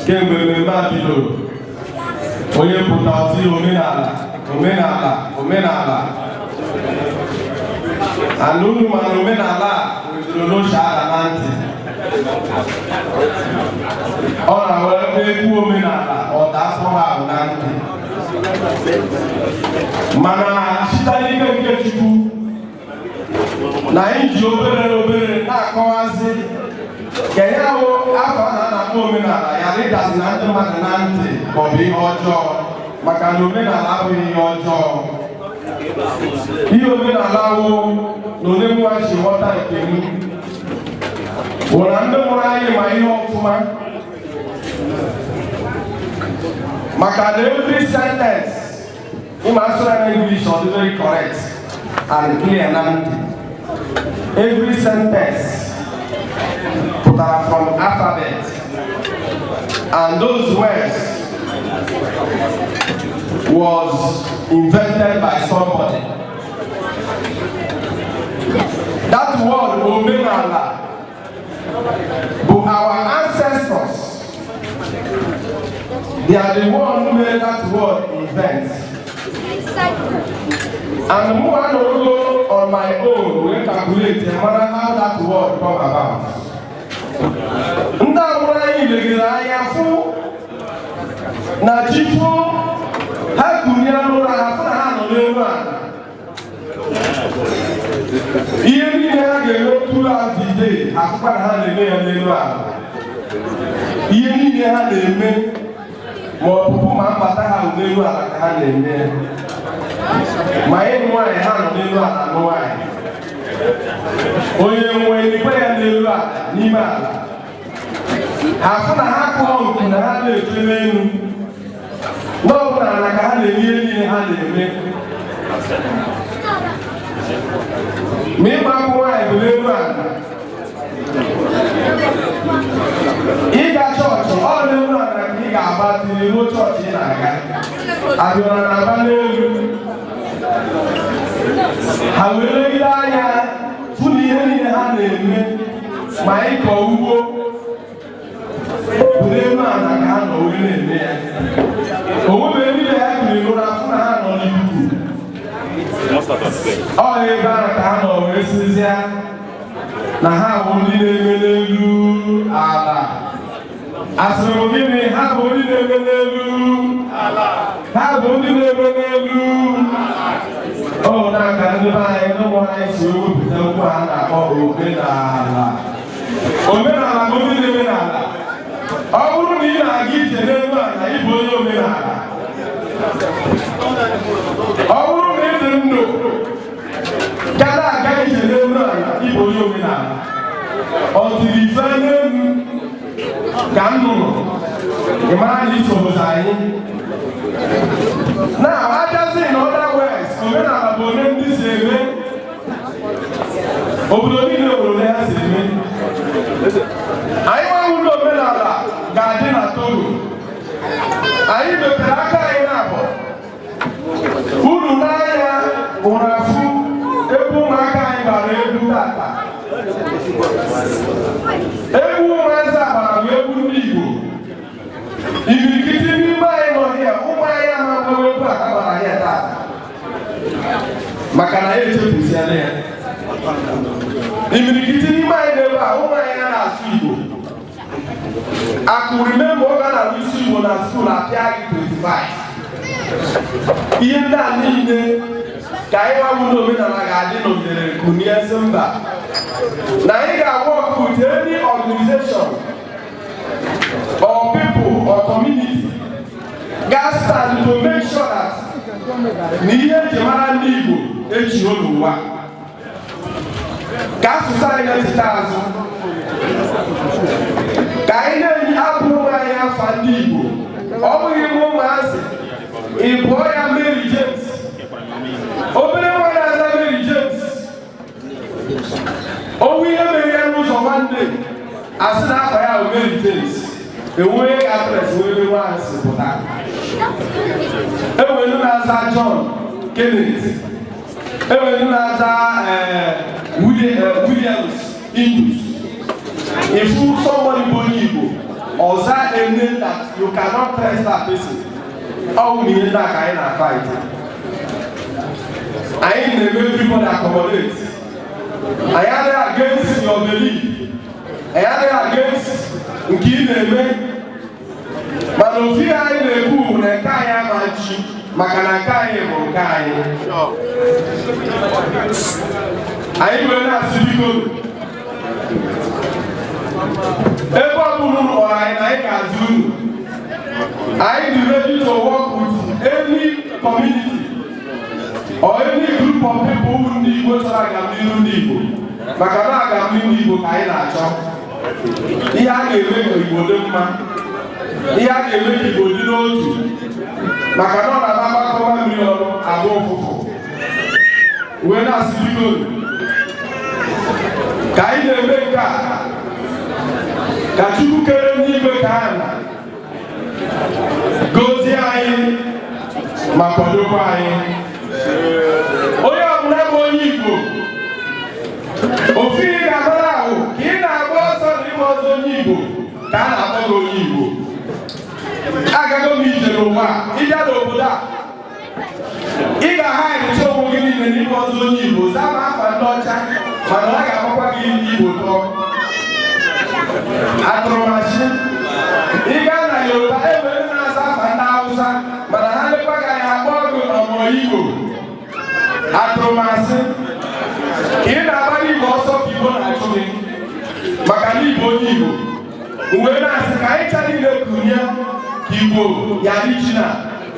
Kembe Mabilo, Oye Putauti Omenala, and Lulu Omenala with Lulu Shadananti. All our Omenala or Dasoha Nanti. Mana Shitani get you. Nainji obere na kowazi. Kenyao afa na Omenala ya leaders na ndị mmadụ na ntị ma ọ bụ ihe ọjọọ maka na omenala abụghị ihe ọjọọ. Ihe omenala wụ na onye mwachi ghọta nke m. Wona ndị mụrụ anyị ma ihe ọfụma maka na every sentence in my English is very correct and clear and every sentence put from alphabet and those words was invented by somebody. That word Omenala, but our ancestors, they are the one who made that word invent. And the more I go on my own, we calculate no matter how that word come about. Na chifu hakunya nura hafuna hano lewa. Iye ni ha gelo tula dide hakupa ha le lewa. Iye ni ha le me mo pupu ma pata ha lewa ha le me. Ma ye nwa e ha lewa na nwa e. Oye nwe ni pa ya lewa ni ma. Hafuna ha ko na ha le tlemenu. No, na ka ha le ni ha le me. Me ma ko ai lewa. Iga church all lewa na ga-agba n'ihu chọọchị ị na-aga abịara na-aba n'elu ha wee legide anya fụ na ihe niile ha na-eme ma ịkọ ugbo bụ n'elu ala ka ha nọ wee na-eme ya onwebe niile ha kiri ụra fụ na ha nọ n'ikuku ọ ebe ahụ ka ha nọ wee sizie na ha bụ ndị na-eme n'elu ala asịrị gịnị ha bụ ndị na-eme n'elu ala ha bụ ndị na-eme n'elu ọ na-aka ndị be anyị ndị ụmụ anyị si ewepụta okwu a na-akpọ omenala omenala bụ ndị na-eme n'ala ọ bụrụ na ị na-aga ije n'elu ala ị bụ onye omenala ọ bụrụ na ị dị ndụ gara aga ije n'elu ala ị bụ onye omenala ọ tiri ife n'elu ka nnụnụ ị mara na isobodo anyị na ajazi na other west omenala bụ onye ndị si eme obodo niile obodo ha si eme anyị nweghị ụlọ omenala ga-adị na Togo anyị mepere aka anyị na-abụ uru n'anya ụrụ afụ ebe ụmụaka anyị gbara egwu tata egwu ụmụazị agbara bụ egwu ndị Igbo imirikiti n'ime anyị nọ hịa ụmụ anyị amaghị egwu a gbara hịa tata maka na ya echepụsiala ya imirikiti n'ime anyị na ebe a ụmụ anyị na-asụ Igbo akụ remember ọ ga na-alụ isi Igbo na skuul apịa gị 25 ihe ndị a niile ka anyị nwa bụrụ omenala ga-adị n'oghere kunie si mba na anyị ga-agwa ọkụ with any organization or people or community gas stand to make sure that na ihe eji mara ndị Igbo eji n'ụwa ka asụsụ anyị na-echeta azụ ka anyị na-eyi abụ ụmụ anyị afa ndị Igbo ọ bụghị m ụmụazị ị bụọ ya Mary James obere nwa na-aza Mary James owu ihe mere ya n'ụzọ nwanne asị na afa ya bụ Mary James enweghị adres wee nwaanyị si pụta enwere na-aza John Kenneth enwere na-aza Williams Indus if somebody bụ onye Igbo ọza a name that you cannot trust that person ọ bụ ihe ndị a ka anyị na-fight anyị na-eme everybody accommodate anyị adịghị against your belief anyị adịghị against nke ị na-eme mana ofu ihe anyị na-ekwu na nke anyị amachi maka na nke anyị bụ nke anyị anyị wee na-asị biko ebe ọ bụrụ kpọrọ anyị na anyị ga-azụ unu anyị dị ready to work with any community or any group of people who ndị Igbo chọrọ agamnihu ndị Igbo maka na agamnihu ndị Igbo ka anyị na-achọ ihe a ga-eme ka Igbo dị mma ihe a ga-eme ka Igbo dị n'otu maka na ọ na-agbakọba mmiri ọrụ agba ụfụfụ wee na-asị biko ka anyị na-eme nke a ka Chukwu kere ndị Igbo ka ha na gozie anyị ma kwadokwa anyị onye ọbụla bụ onye Igbo ofu ihe ga-abara ahụ ka ị na-agba ọsọ na ịgba ọsọ onye Igbo ka a na-akpọ gị onye Igbo agago m ije n'ụwa ịbịa n'obodo a ị ga-aha ehicha onwe gị niile n'ịgba ọsọ onye Igbo zaa ma afa ndị ọcha mana ọ ga-akpọkwa gị ndị Igbo tọọ atụrụmachi ị gaa na Yoruba enwere na-asa afa ndị Hausa mana ha lekwa gị anya akpọ gị ọmụọ Igbo atụrụmasị ka ị na-agbara Igbo ọsọ ka Igbo na-achụ gị maka na Igbo onye Igbo uwe na-asị ka anyị cha niile kunye ka Igbo ya dị ji na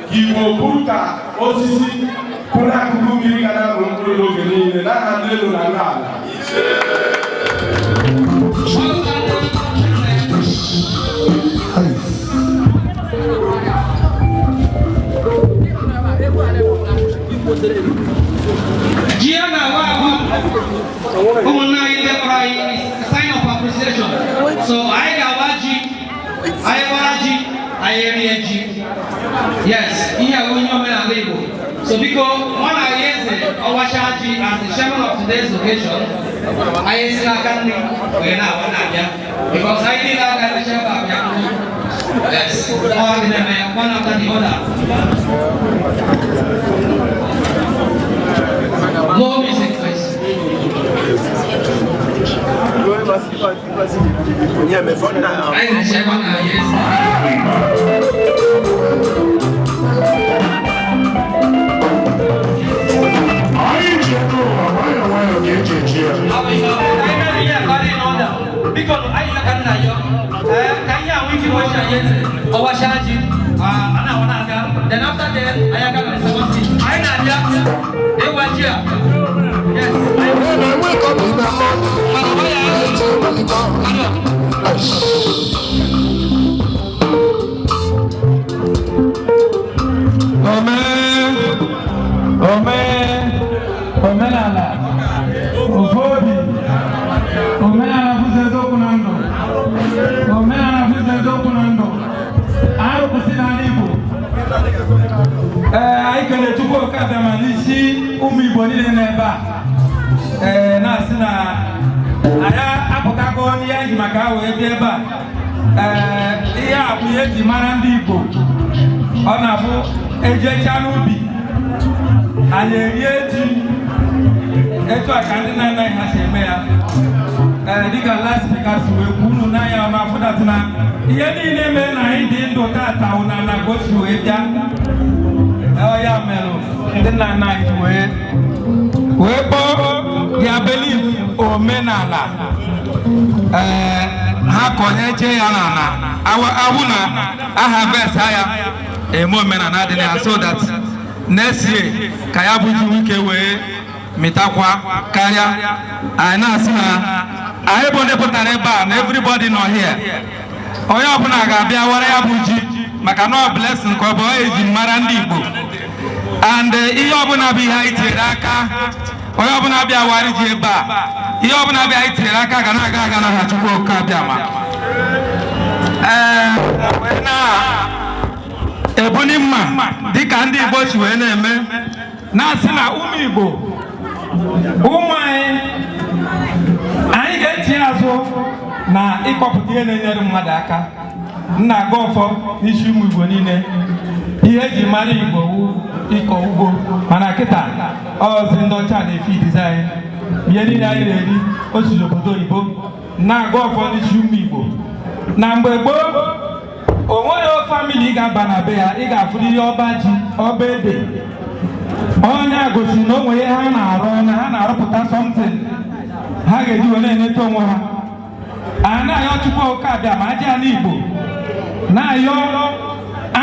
ka Igbo bụrụ ka osisi kwụ n'akụkụ mmiri ga na-amụ mkpụrụ n'oge niile n'aha ndị elu na ndị ala sign of appreciation. So I gawaji, ayeri yes, ihe a onye omenala Igbo. So because one ayese Owachaji as the chairman of today's occasion, ayese akandi we na abia because I did that the chairman abia. Yes, all of them one after the other. No music, please. I chairman because I look at Kaya, we can watch Owachaji, then after that, I got the 17. I know, they were here. Yes, I wake up in the Omenala, Ofobi, Omenala Buzezo Kunando, Omenala Buzezo Kunando, Aro Kusina Igbo. I can tuko kada manishi Igbo ni neba. Na sina aya apokako ni ya makawo eba. Iya abuye di mara ndi Igbo. Ona bu eje chanubi. Ayeri eto akandi na na ha se me ya diga last speakers we kunu na ya ma foda tuna iye ni ne me na ndi ndo tata una na go to eja ya melo na na we bo ya believe omenala ha konyeche ya na awuna aha verse ya emo omenala dị so that next year kaya buji wike we mitakwa kaya ana asina ayebonde potare ba and everybody know here onye ọbụla ga-abịa wara ya buji maka no blessing ko bo eji mara ndị Igbo and ihe ọbụla bụ ihe itiere aka onye ọbụla bịa wari ji ebe a ihe ọbụla bịa itiere aka ga na-aga na ha Chukwu oka bịa ma ebuni mma dịka ndị Igbo si wee na-eme na-asị na ụmụ Igbo ụmụ anyị ga-echi azụ na ịkọpụta ihe na-enyere mmadụ aka nna aga ọfọ n'isi ụmụ Igbo niile ihe eji mara Igbo ịkọ ugbo mana kịta ọzi ndị ọcha na-efi dizaịn ihe niile anyị na-eri otu obodo oyibo na-aga ọfọ n'isi ụmụ Igbo na mgbe gboo onwere family ga-aba na be ya ị ga-afụrụ ihe ọba ji ọba ede onye a gosi na onwe ihe ha na-arụ na ha na-arụpụta something ha ga-eji wee na-eneta onwe ha a na-ayọ Chukwu oke abịa ma aja n'Igbo na-ayọ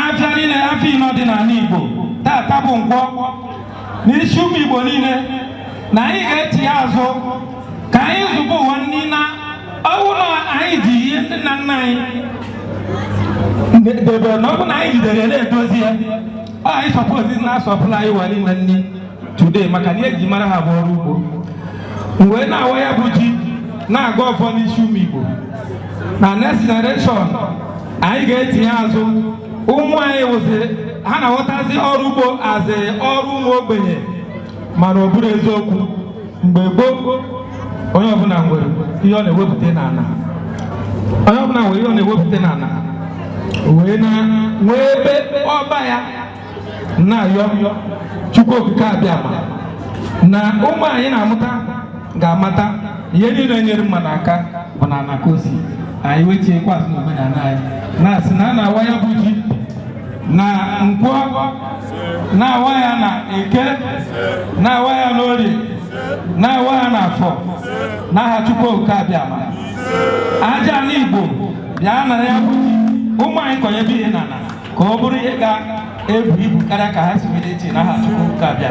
afịa niile afọ ino dị n'ala Igbo tata bụ nkwọ n'isi ụmụ Igbo niile na anyị ga-eti ya azụ ka anyị zụba ụwa niile ọwụrụ anyị ji ihe ndị nna nna anyị debe na ọ bụ na anyị jidere na-edozi ya anyị sọpọzi na-asọpụla anyị wali na nni today maka na eji mara ha bụ ọrụ ugbo mgbe na-awa ya bụ ji na-aga ọfọ n'isi ụmụ Igbo na next generation anyị ga-etinye azụ ụmụ anyị wụzi ha na-aghọtazi ọrụ ugbo azị ọrụ ụmụ ogbenye mana ọ bụrụ eziokwu mgbe gboo onye ọbụla nwere ihe ọ na-ewepụta n'ala onye ọbụla nwere ihe ọ na-ewepụta n'ala wee na nwee ebe ọba ya na-ayọ Chukwu okike abịa ma na ụmụ anyị na-amụta ga-amata ihe niile nyere mmadụ aka bụ na anakosi anyị wechie kwasị na omenala anyị na-asị na a na-awa ya bụ ji na nkwọ na-awa ya na eke na-awa ya n'orie na-awa ya n'afọ n'aha Chukwu okike abịa ma aja n'Igbo bịa na ya bụ ji ụmụ anyị kọnye bụ ihe n'ala ka ọ bụrụ ihe ga-ebu ibu karịa ka ha si wee eche n'aha Chukwu okike abịa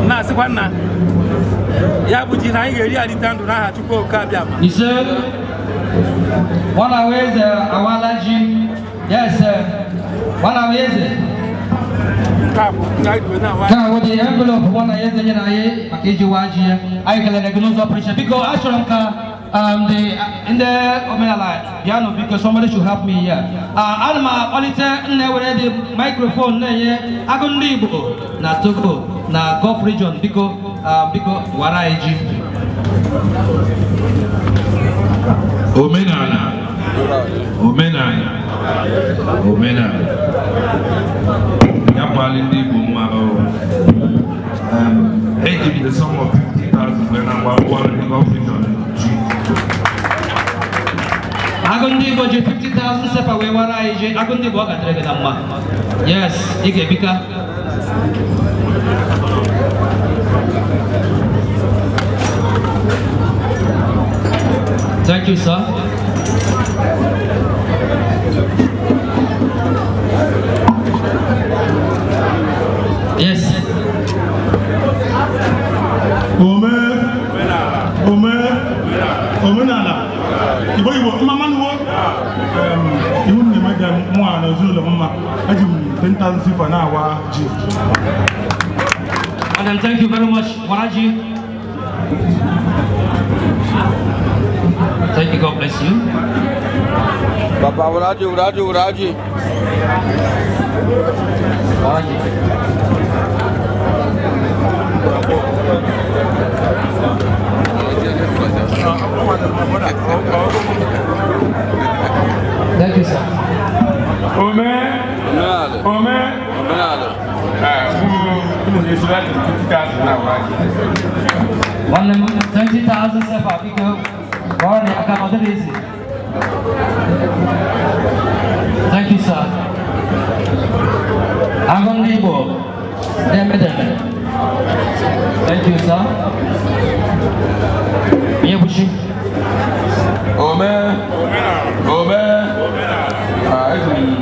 na-asịkwa nna Ya bụ ji na anyị ga-eri alita ndụ n'aha Chukwu oke abịa. Ise. One away awala ji. Yes, sir. One away. Can with the envelope one away then I package waji. I can let the operation because I should in the Omenala piano because somebody should help me here. Alma Olita never the microphone Agundi Igbo na Togo na Gulf region because Waraiji. Omenala. Yapali ndị Igbo mma they give me the sum of 50,000 when I'm one in the Gulf region. Agundi Igbo 50,000 sepa we Waraiji. Agundi Igbo ga tere na mma. Yes, ike bika. Thank you, sir. Yes. Omenala. Igbo mama nuwo. Iwu ne madam mwa na zulu mama. Ajim 10,000 sifa na wa ji. Madam, thank you very much, Waraji. Thank you, God bless you. Papa Waraji. Thank you, sir. Omenala. One 20,000 sepa because thank you, sir. Agundi Igbo. Thank you, sir. Miyabushi. Ome.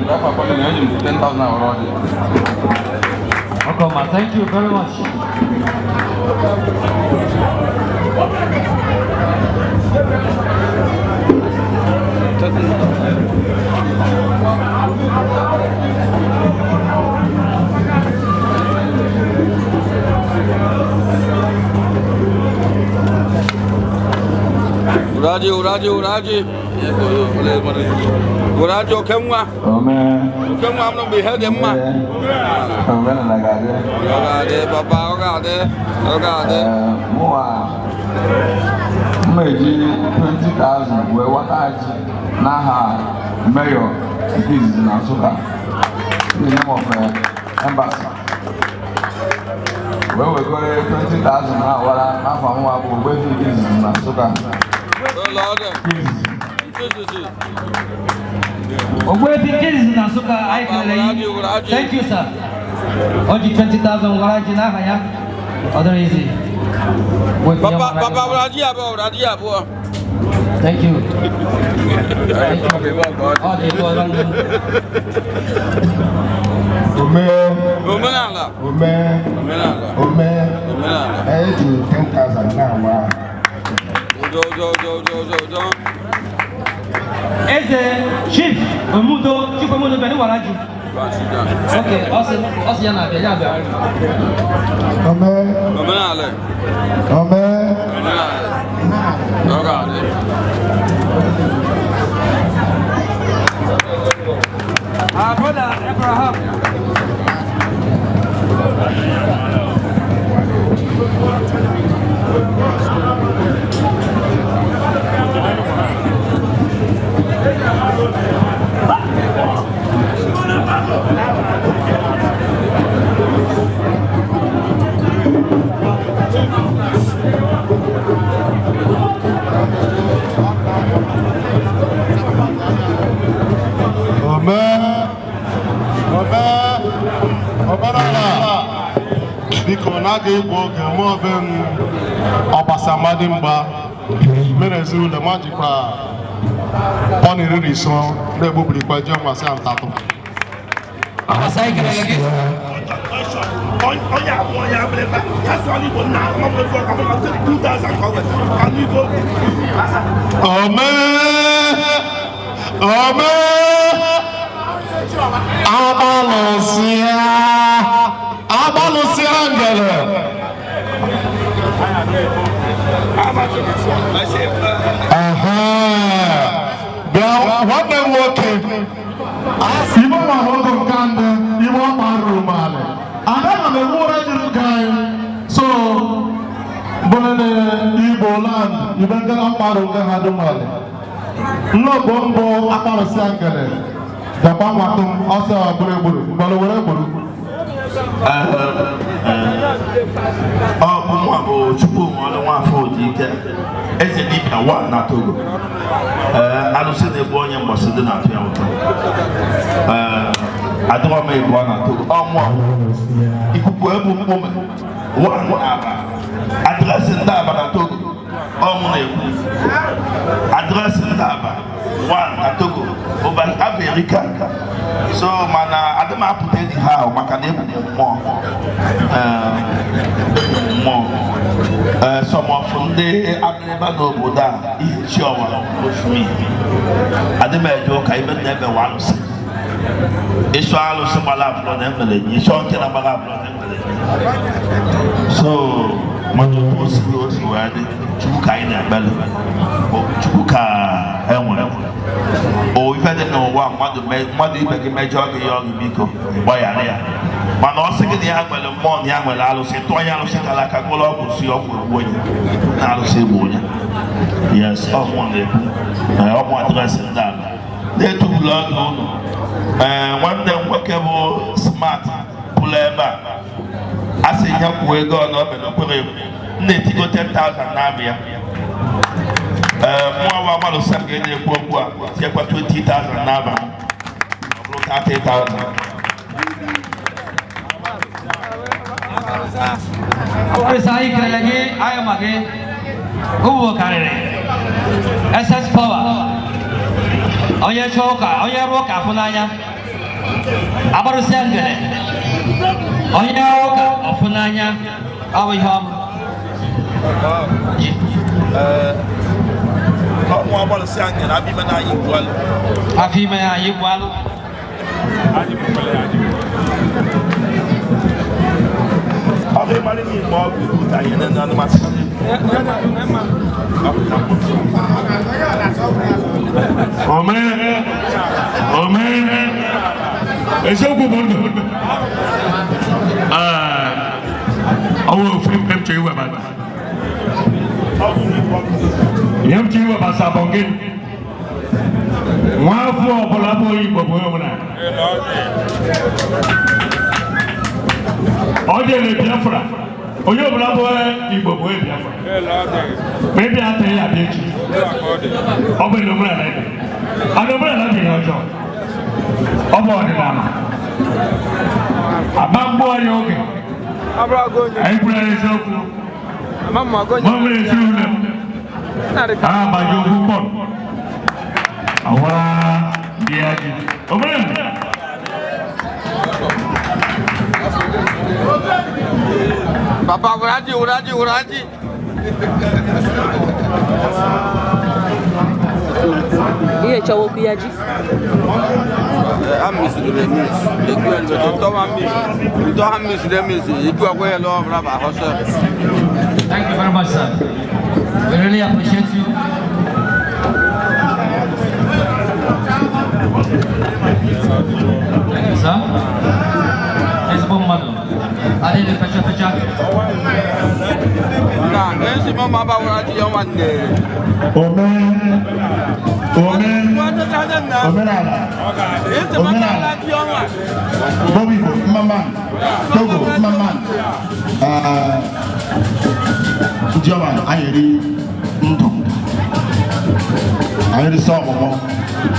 Papa calling 10,000 already. Okay, thank you very much. Uraji okemwa. Okemwa mno bi hede mma. Omenala gade. Papa ogade. Mwa. Mmeji 20,000 we wataji na ha mayor is na Nsukka. The name of embassy. We go 20,000 na wala na famu abu we is na Nsukka. Thank you, sir. Oji 20,000 Waraji na haya. Other easy. Papa Waraji abo. Thank you. Oh, they go around. Omenala. I do 10,000 now. Chief Omudo Beni Waraji. Okay, also yana be ya be. Omenala. Our brother Abraham. Biko na-aga Igbo oge mụ obe m ọgbasa mmadụ mgba mere ezinụlọ m jikwa pọniriri so na-egbubirikwa ji ọmasị ntatụ Igbo land, you don't get up out of the Hadumale. No bombo, Apollo Sankale. The Bamatum also a Buru, Balawabu. Mwabo Chupu Mwana 140 eze dibia wa na Togo. Alusi ne bonye mbosede na pia wuto. Adwa me bo na Togo. Ikuku ebu mome. Wa aba. Adresse ndaba na Togo. Na eku. Adresse ndaba wa na Togo. Oba America. So mana adama puteni ha maka na ebu mo. Some of the Abneba Buddha, Chioma, me. Adamajo, I even never once. Israel Samala from Emily, you saw Kenabala. So, when you post those who had Chukaina Bello, or Chuka Helmet, or if I didn't know what mother major young Miko, why are there? But also get the young man, young man, I will say, Toya, like a color, see off with now say, yes, off one day. I want to dress in that. They took long on. One day, workable, smart, pull back. I say, young way gone up and open him. They take 10,000 Navia. More about the second day, take 20,000 Nava, 30,000. Presai lagi ayam lagi, gua kare. SS power. Oya choka, oya roka funanya. Abaru sengele. Oya roka funanya. Awi ham. Mau abaru sengele. Abi mana igual. Abi mana igual. Ave Maria ni mo bu ta yen na na ma. Amen. Eso ko bondo. Awo film pem chewa ba. Yam chewa ba sa bongin. Wa fu obola boyi bobo yo na. Oje le Biafra. Oyo blabo Igbo bo Biafra. Maybe I tell you about you. Obo no mura na. Ano mura na bi ojo. Obo odi na. Abambo ayo oge. Abra gonye. Ai bura ezoku. Mama gonye. Mama ezule. Ba yo bu pon. Awa biaji. Obere. Papa uraji. Iye chawo piaji. Amis de mis. To amis de mis. Iku akoye lo brava hoso. Thank you very much, sir. We really appreciate you. Sir? It's bomb mother. I did the fecha. Nah, there's a mama about uraji on one day. Omenala. Bobby, Mama, Togo, Mama. German, I hear the song,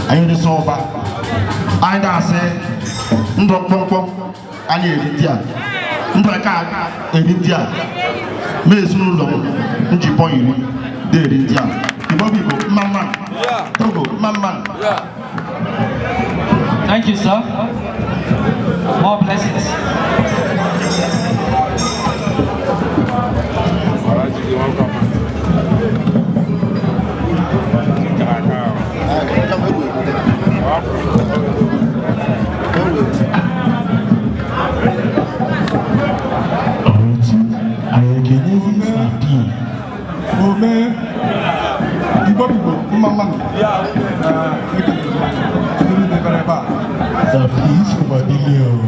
I hear the song back. I say, Ndok, I hear it here. Ndaka, India. Miss Nulo, Njipoyi, dead India. Bobby, Mama, Togo, Mama. Thank you, sir. More blessings. The peace of a million.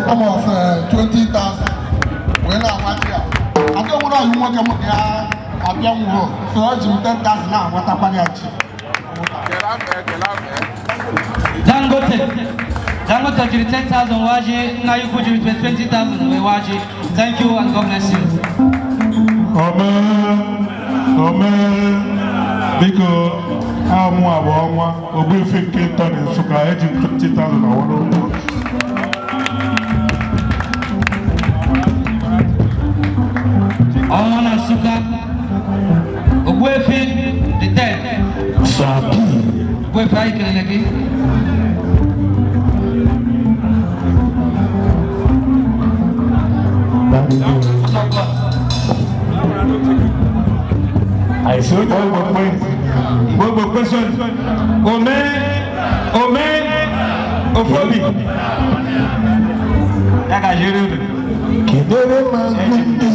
Almost 20,000. Well, I don't want to work on a young woman. So I just 10,000 now. What happened? Dangote jiri 10,000 waji, na yuko jiri 20,000 waji. Thank you and God bless you. Amen. Amen. Because I'm one, we think it done so I 20,000 award. Ọmọ na Nsukka, Ogbuefi the dead. Ogbuefi anyị kelele gị. I saw one question. Ome, Ofobi. Yaga Jerude.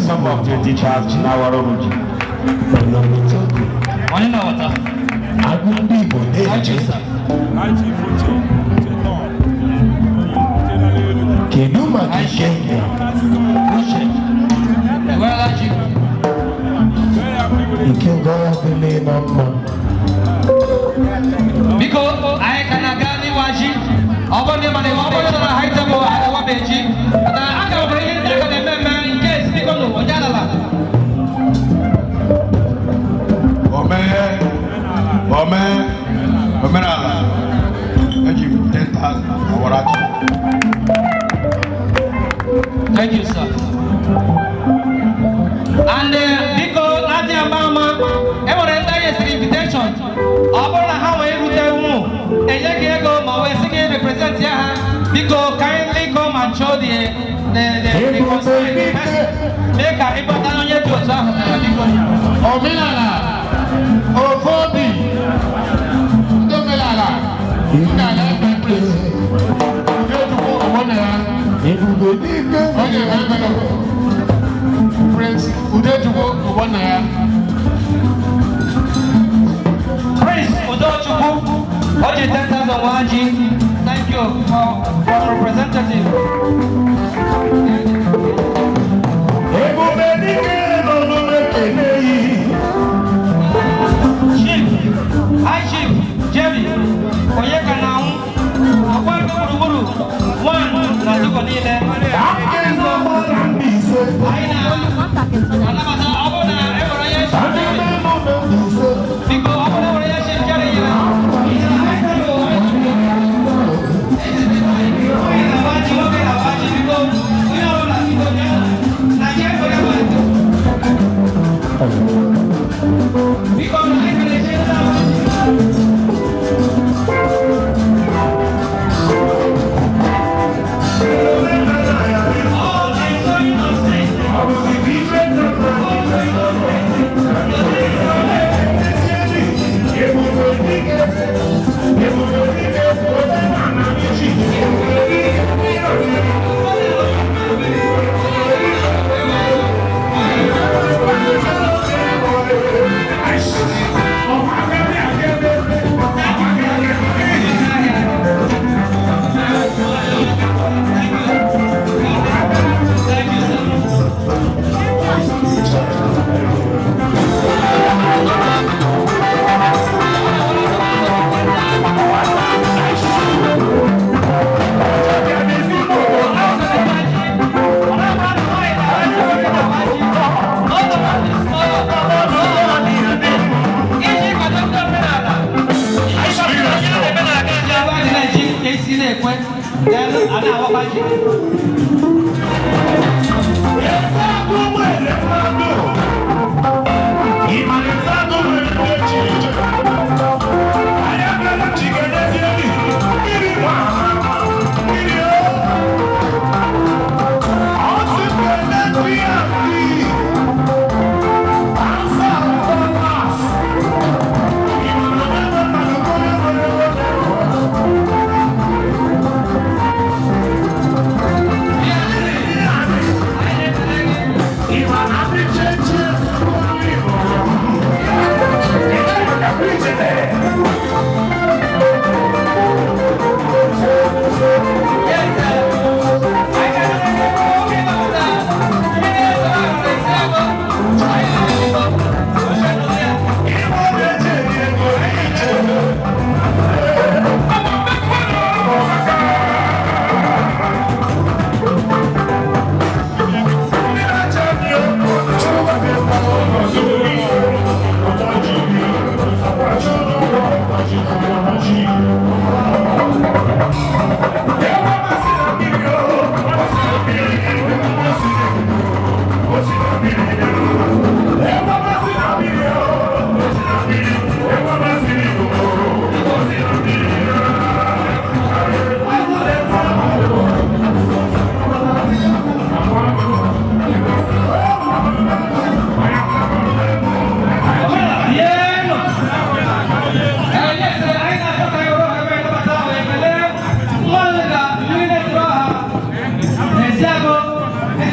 Some of 20 charge in our origin. Only know what? I wouldn't be good. Keduma Kishenya. Where are you? You can go up in the number. Because I can gani waji. Over the money, what was the height of our wabeji? And I can bring it back and remember in case we go to Omenala. Omenala. Thank you. 10,000. Thank you, sir. And because Nadia Mama, every day is an invitation. Abona how we root and you go, my way, represent here. Because kindly come and show the concern. Make a important on your to Omenala. Ofobi. Omenala. Omenala. Prince Udochukwu Ubonaya. Prince Udochukwu, Oji 10,000 waji. Thank you for representative. Chief, High Chief, Jerry, Oyeka now. One, na Togo nile. Because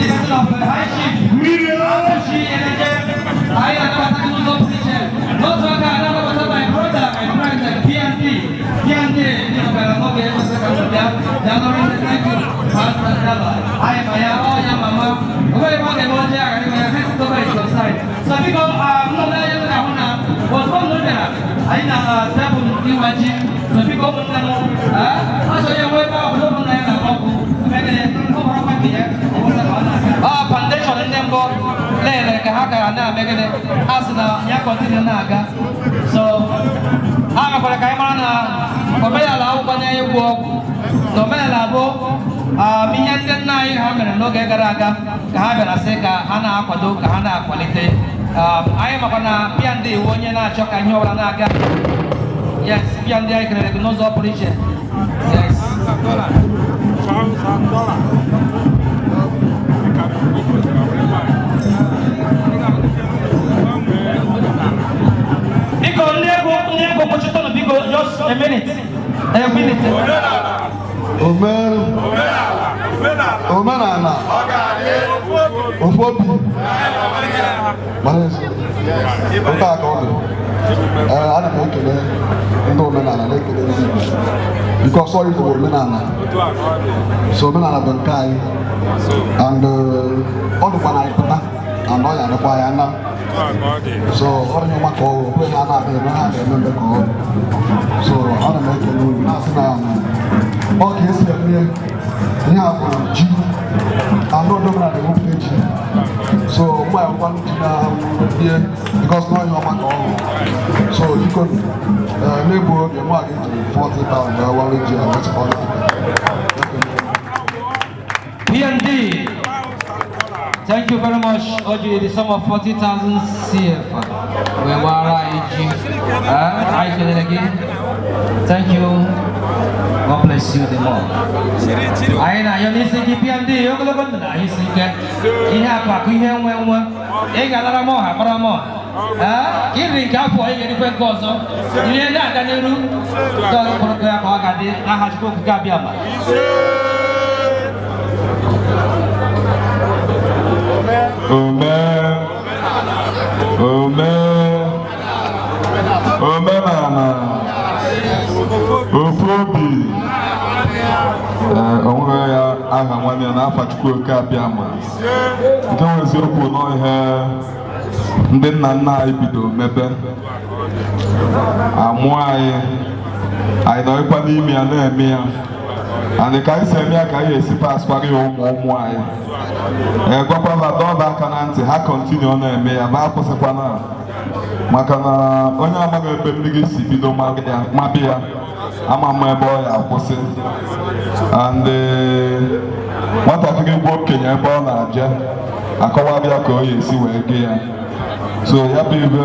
the person of High Chief. I am not position. Not my brother, my friend, PND. PND, you know, I'm not getting a second of that. Thank you, Pastor Della. I am my mama. Where am I going there? I have to go outside. So people are not there. Was one of them. I know seven imagine. So people want to know. Also, you went out of the land of foundation in them go lele ka haka na megede asna nya continue na aga so aga kwa kai mana komela la u banya yugo no mela la bo minyande na yi ha mere no ge gara aga ka ha bela se ka hana akwado ka hana akwalite ai makana piande wonye na choka nyola na aga yes piande ai kere no zo operation yes Because just a minute. Omenala. Ofobi. Oka akọọdụ. Ana m ekele ndị omenala na-ekele ndị Igbo. Because all Igbo omenala. So omenala bụ nke anyị. And ọ dịkwa na anyị pụta. And ọ ya dịkwa ya na. So onye maka ọrụ okwe ha na-abịa eme ha ga-eme mbe ka ọrụ. So ana m ekele unu na-asị na ọ ka esi eme ihe a bụ ji anụ omenala na-ewepụta ji. So mgbe a ngwa ji na ihe because na onye ọma ka ọrụ. So biko n'egbu oge mụ a ga-eji 40,000 wee wara ji a wetịkọta. PND. Thank you very much, Oji. The sum of 40,000 CF. We were I can again. Thank you. God bless you the more. I know you listen to PND. You go look at that. You see that? You have a good hand when you got a more, a more. You drink up for any different cause. You know that I do. Don't put a car. I have to go to Gabiama. Omenala Ofobi onwe ya aha nwanne ya n'afọ Chukwuoke Abiama nke nwere eziokwu n'ihe ndị nna nna anyị bido mebe amụ anyị nọrịkwa n'ime ya na-eme ya and ka anyị si eme ya ka anyị esi paskwara ya ụmụ anyị gwakwala dọba aka na ntị ha kọntinu na-eme ya ma akwụsịkwana maka na onye amaghị ebe mmiri si bido mabi ya ama mma ebe ọ ya akwụsị and nwatakịrị gwa okenye ebe ọ na-aje akọwabịa ka o ya esi wee gị ya so ya bụ ebe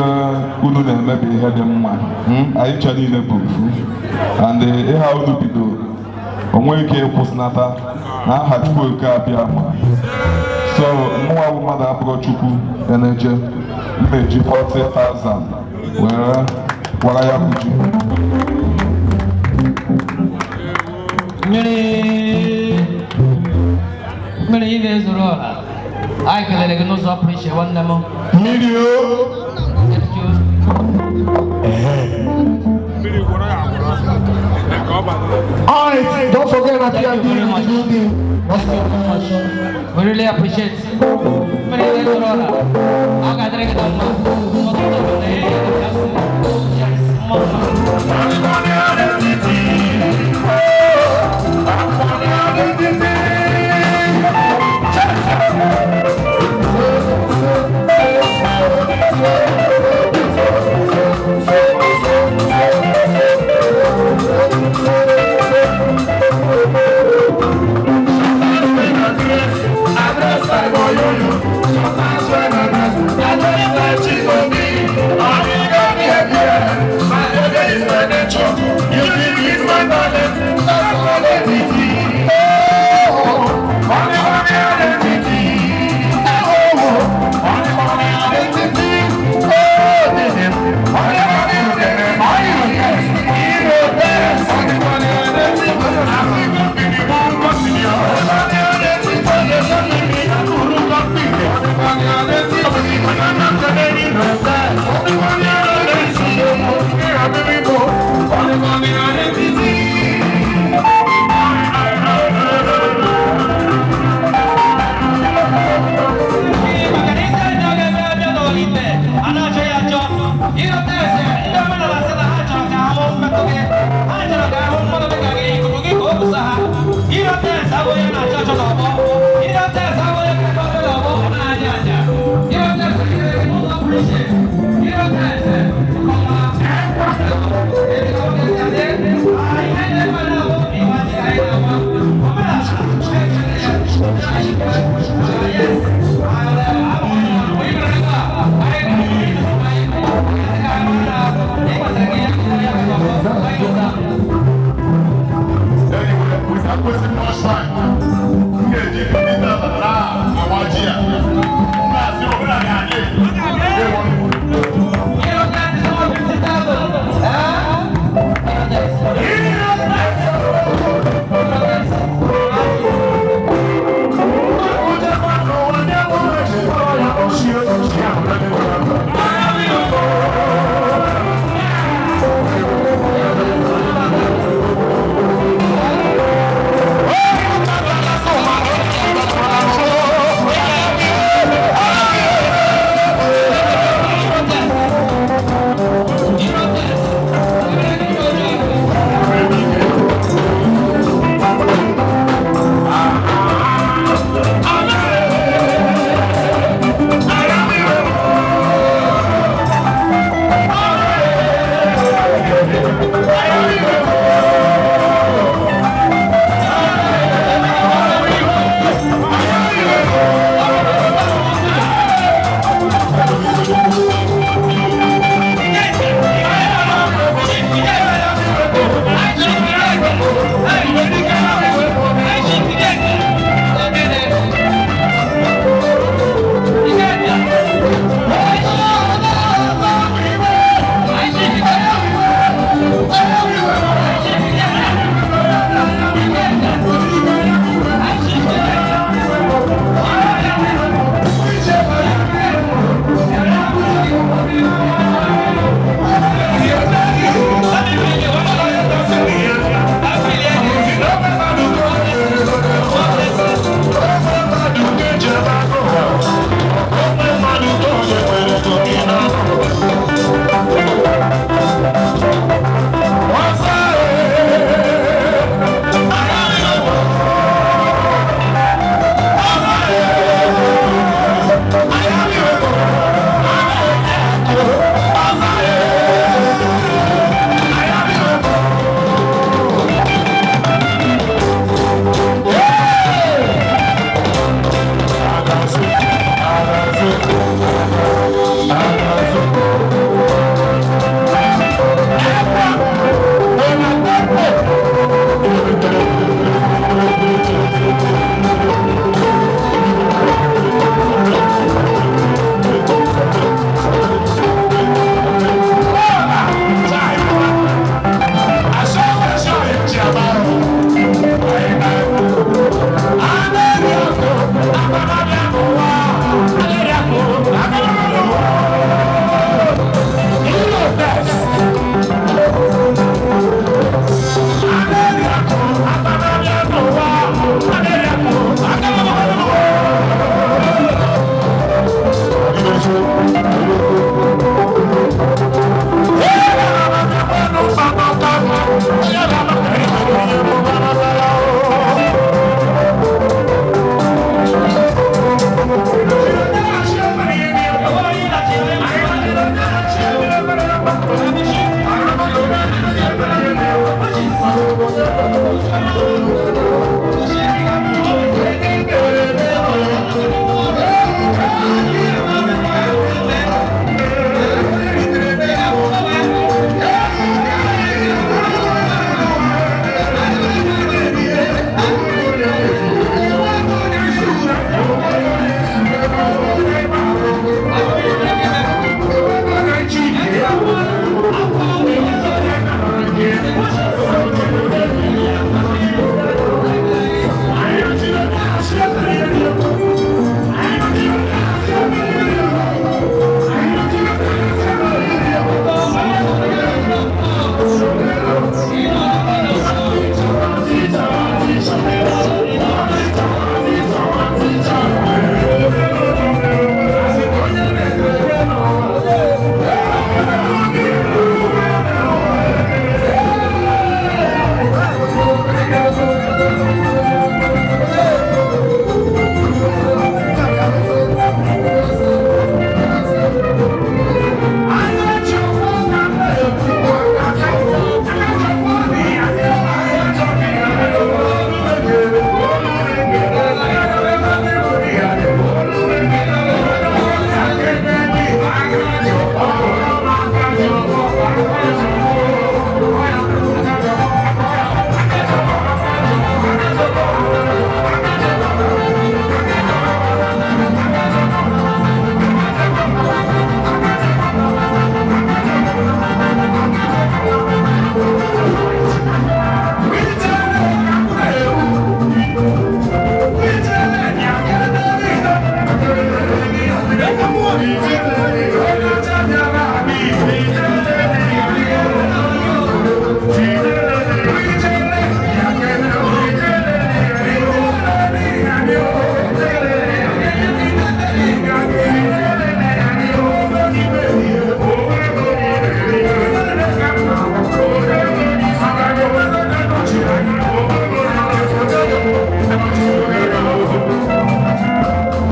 unu na-emebi ihe dị mma anyị chọrọ niile bụ mfu and ịha unu bido onwe ike ịkwụsịnata na aha Chukwuoke Abiama so mmụọ bụ mmadụ abụrụ Chukwu eneje mmeji 40,000 were gwara ya bụ ji mmiri ị ga-ezuru ọla anyị kelere gị n'ụzọ pụrụ iche nwanne m mmiri All right, don't forget that you are doing the building. We really appreciate it. Oh,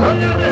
Thank you.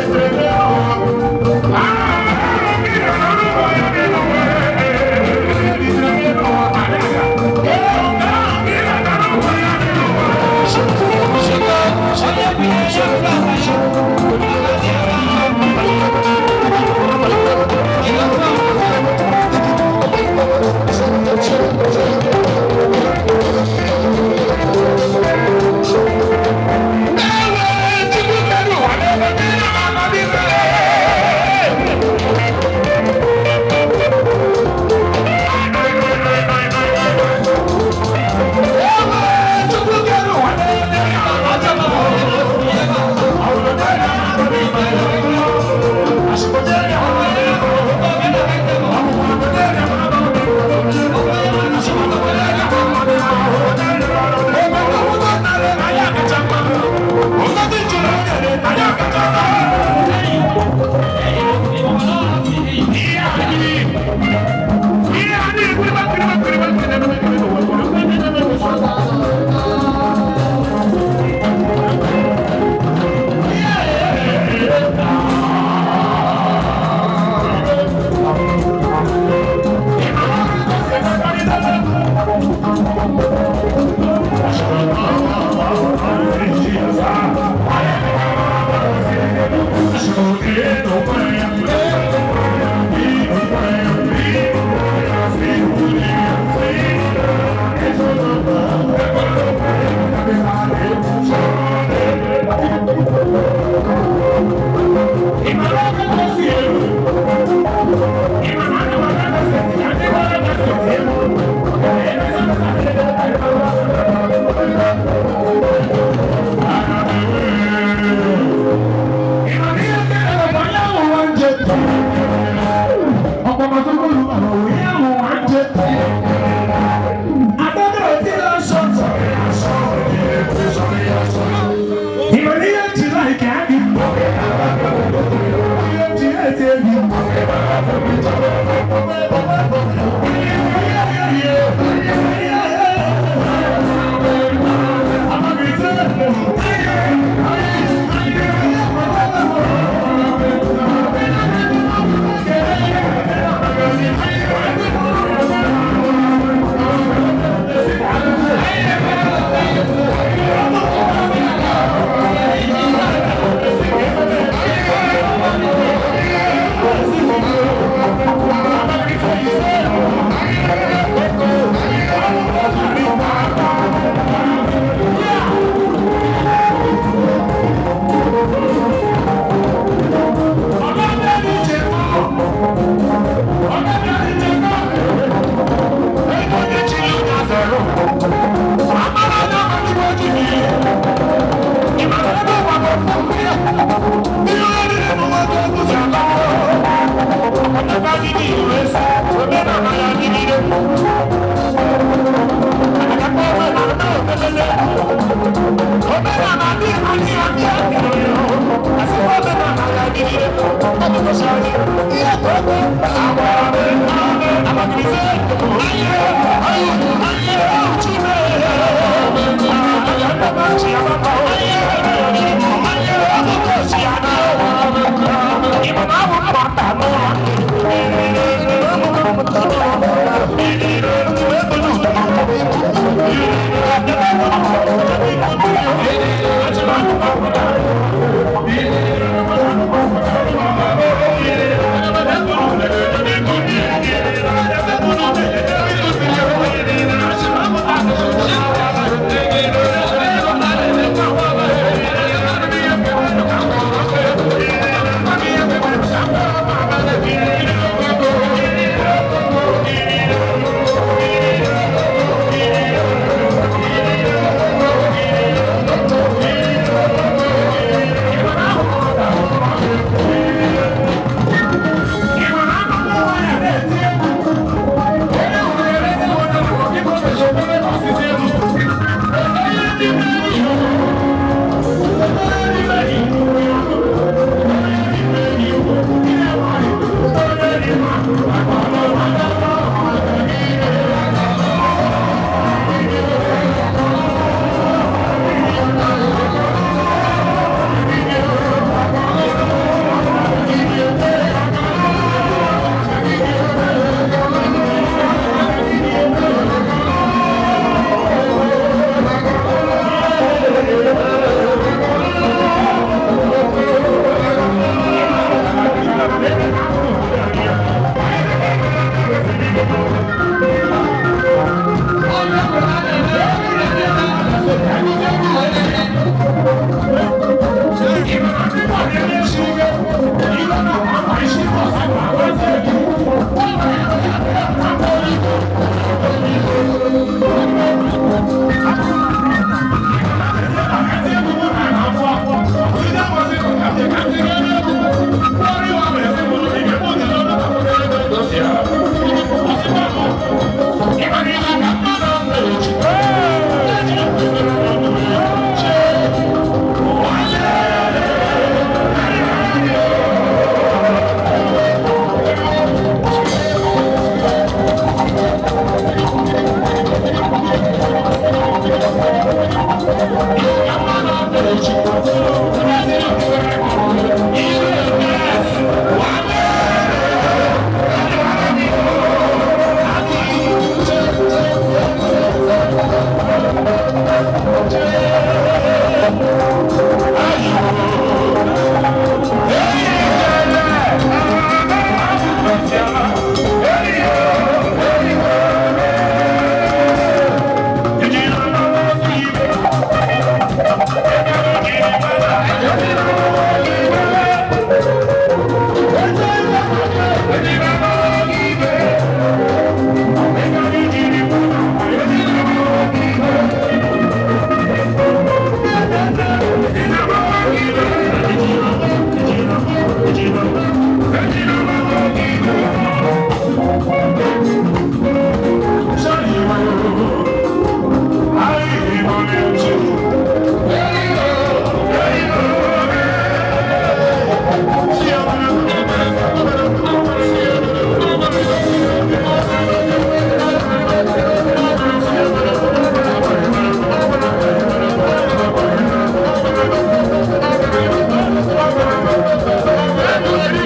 Thank you.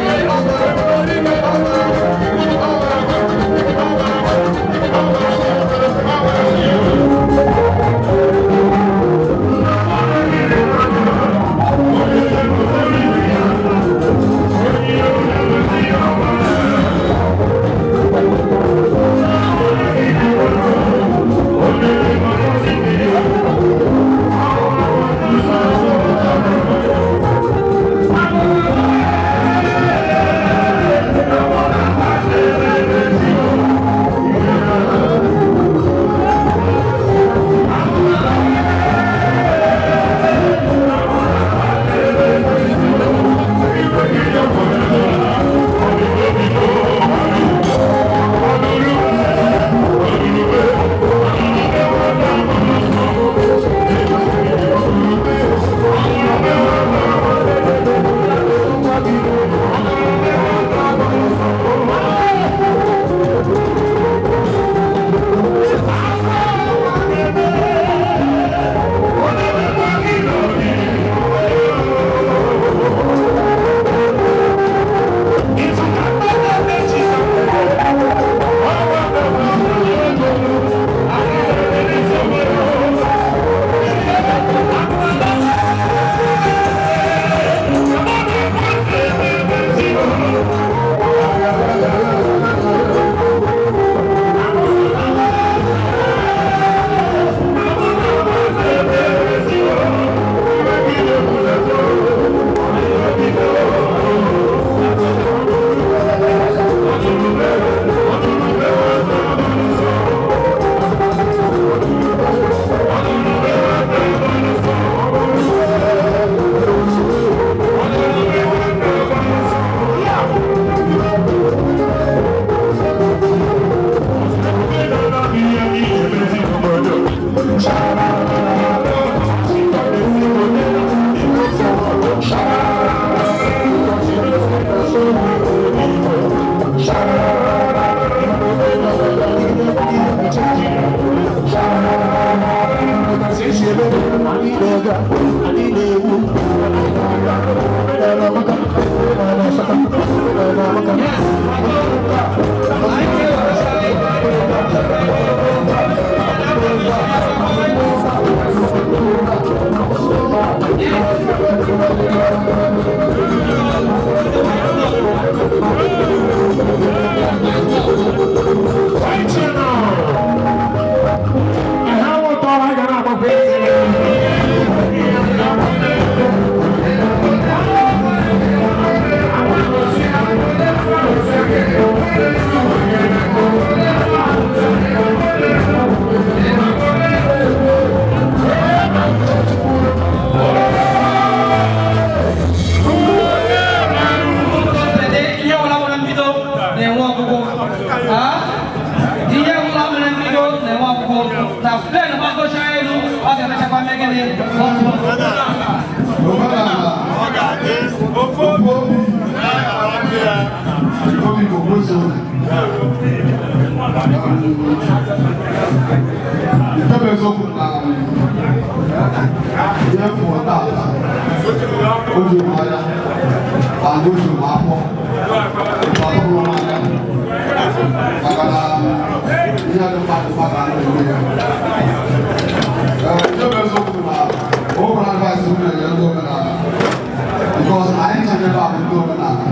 Because I ain't talking about the Omenala.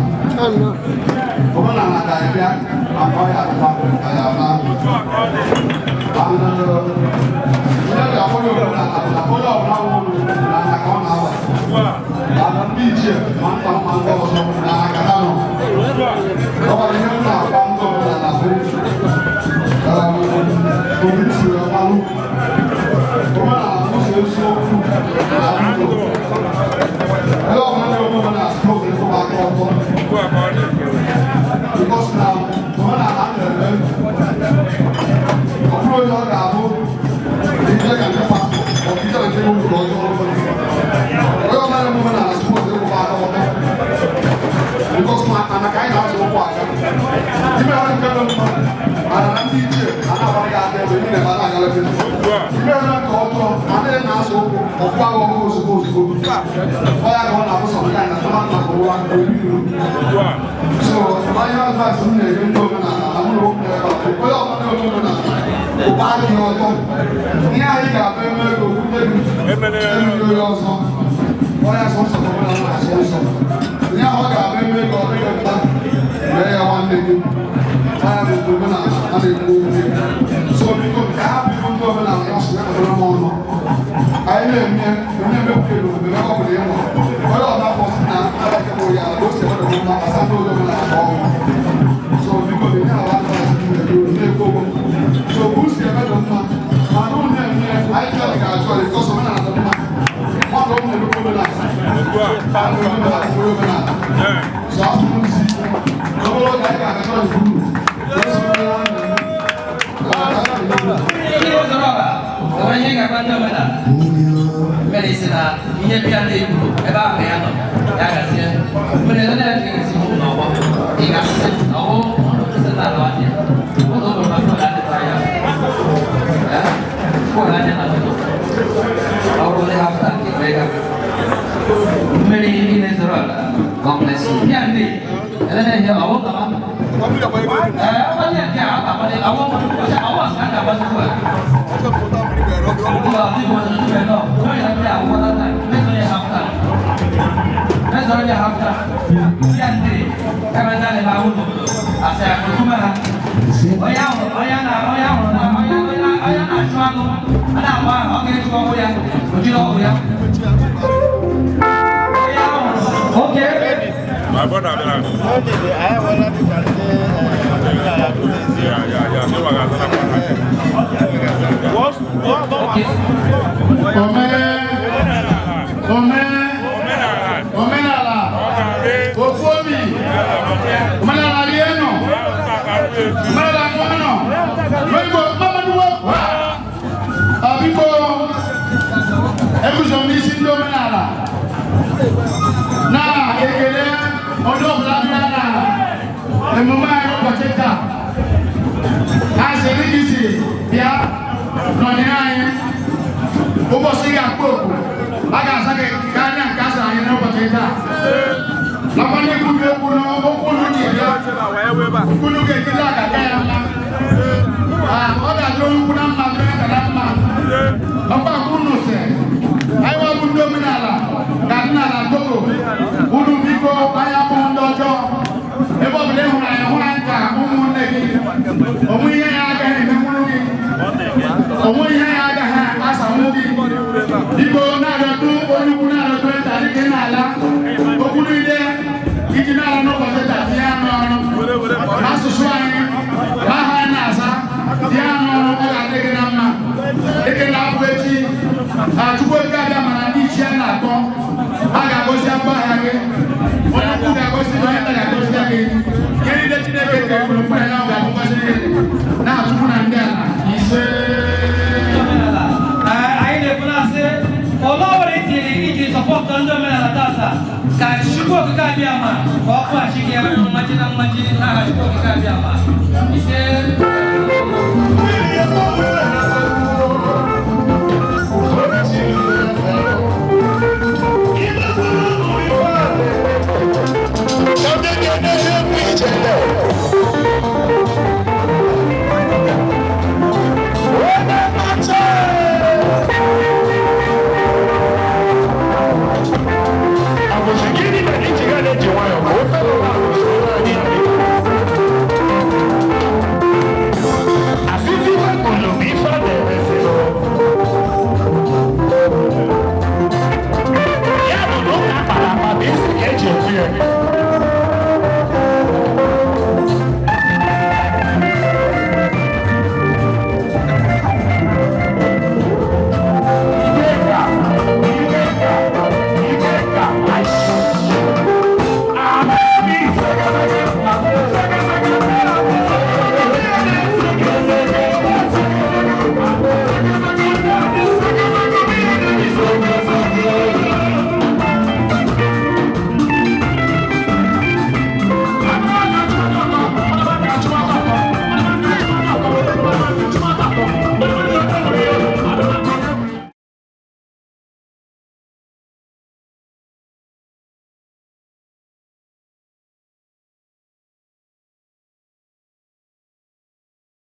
Omenala diarrhea, I'm going to have because now, when I have to approach all the above, the can be fast, or the can take over the road. Well, I'm a supposed to go back over because my kind of work. You may have to come and I'm teaching, and I'm going to get there, but I'm going to you may not go to, and then ask of power who's supposed to go. Why I want to have some kind of man to go and do. So, my advice is to go to so who's the other one? I don't know. I tell you guys, because I'm not so I'm going to see. God bless you. Okay. My brother, I have already Omenala. Ofomi. Omenala lieno. Omenala kwano. Wego mama duwa. Abiko. Ebuzo misi ndo omenala. Na ekele odo blabla. Emuma yo poteta. Ase rigisi bia no ni ayin. Obo si akoko. Aga sake kanya kasa ayin no poteta. Lapane kuno kuno okunu ni bia. Kunu ke kila ka kaya na. Oda lo kuna ma bra ma. Apa kunu se. Aiwa bundo minala. Kadina Togo, Udu Biko, Ayapo Dojo, Ebo Blehuna, Yahuanka, Umunegi, Omuya Yaga, Nemulugi, Omuya Yaga, Asamugi, Biko Nada, Olukuna, Kenala, Okunide, Ikinala, no Pazeta, Tiano, Asuswani. ama ọkụ achịghị ya mmaji na mmaji na-aghachikwa okike abịa ama ise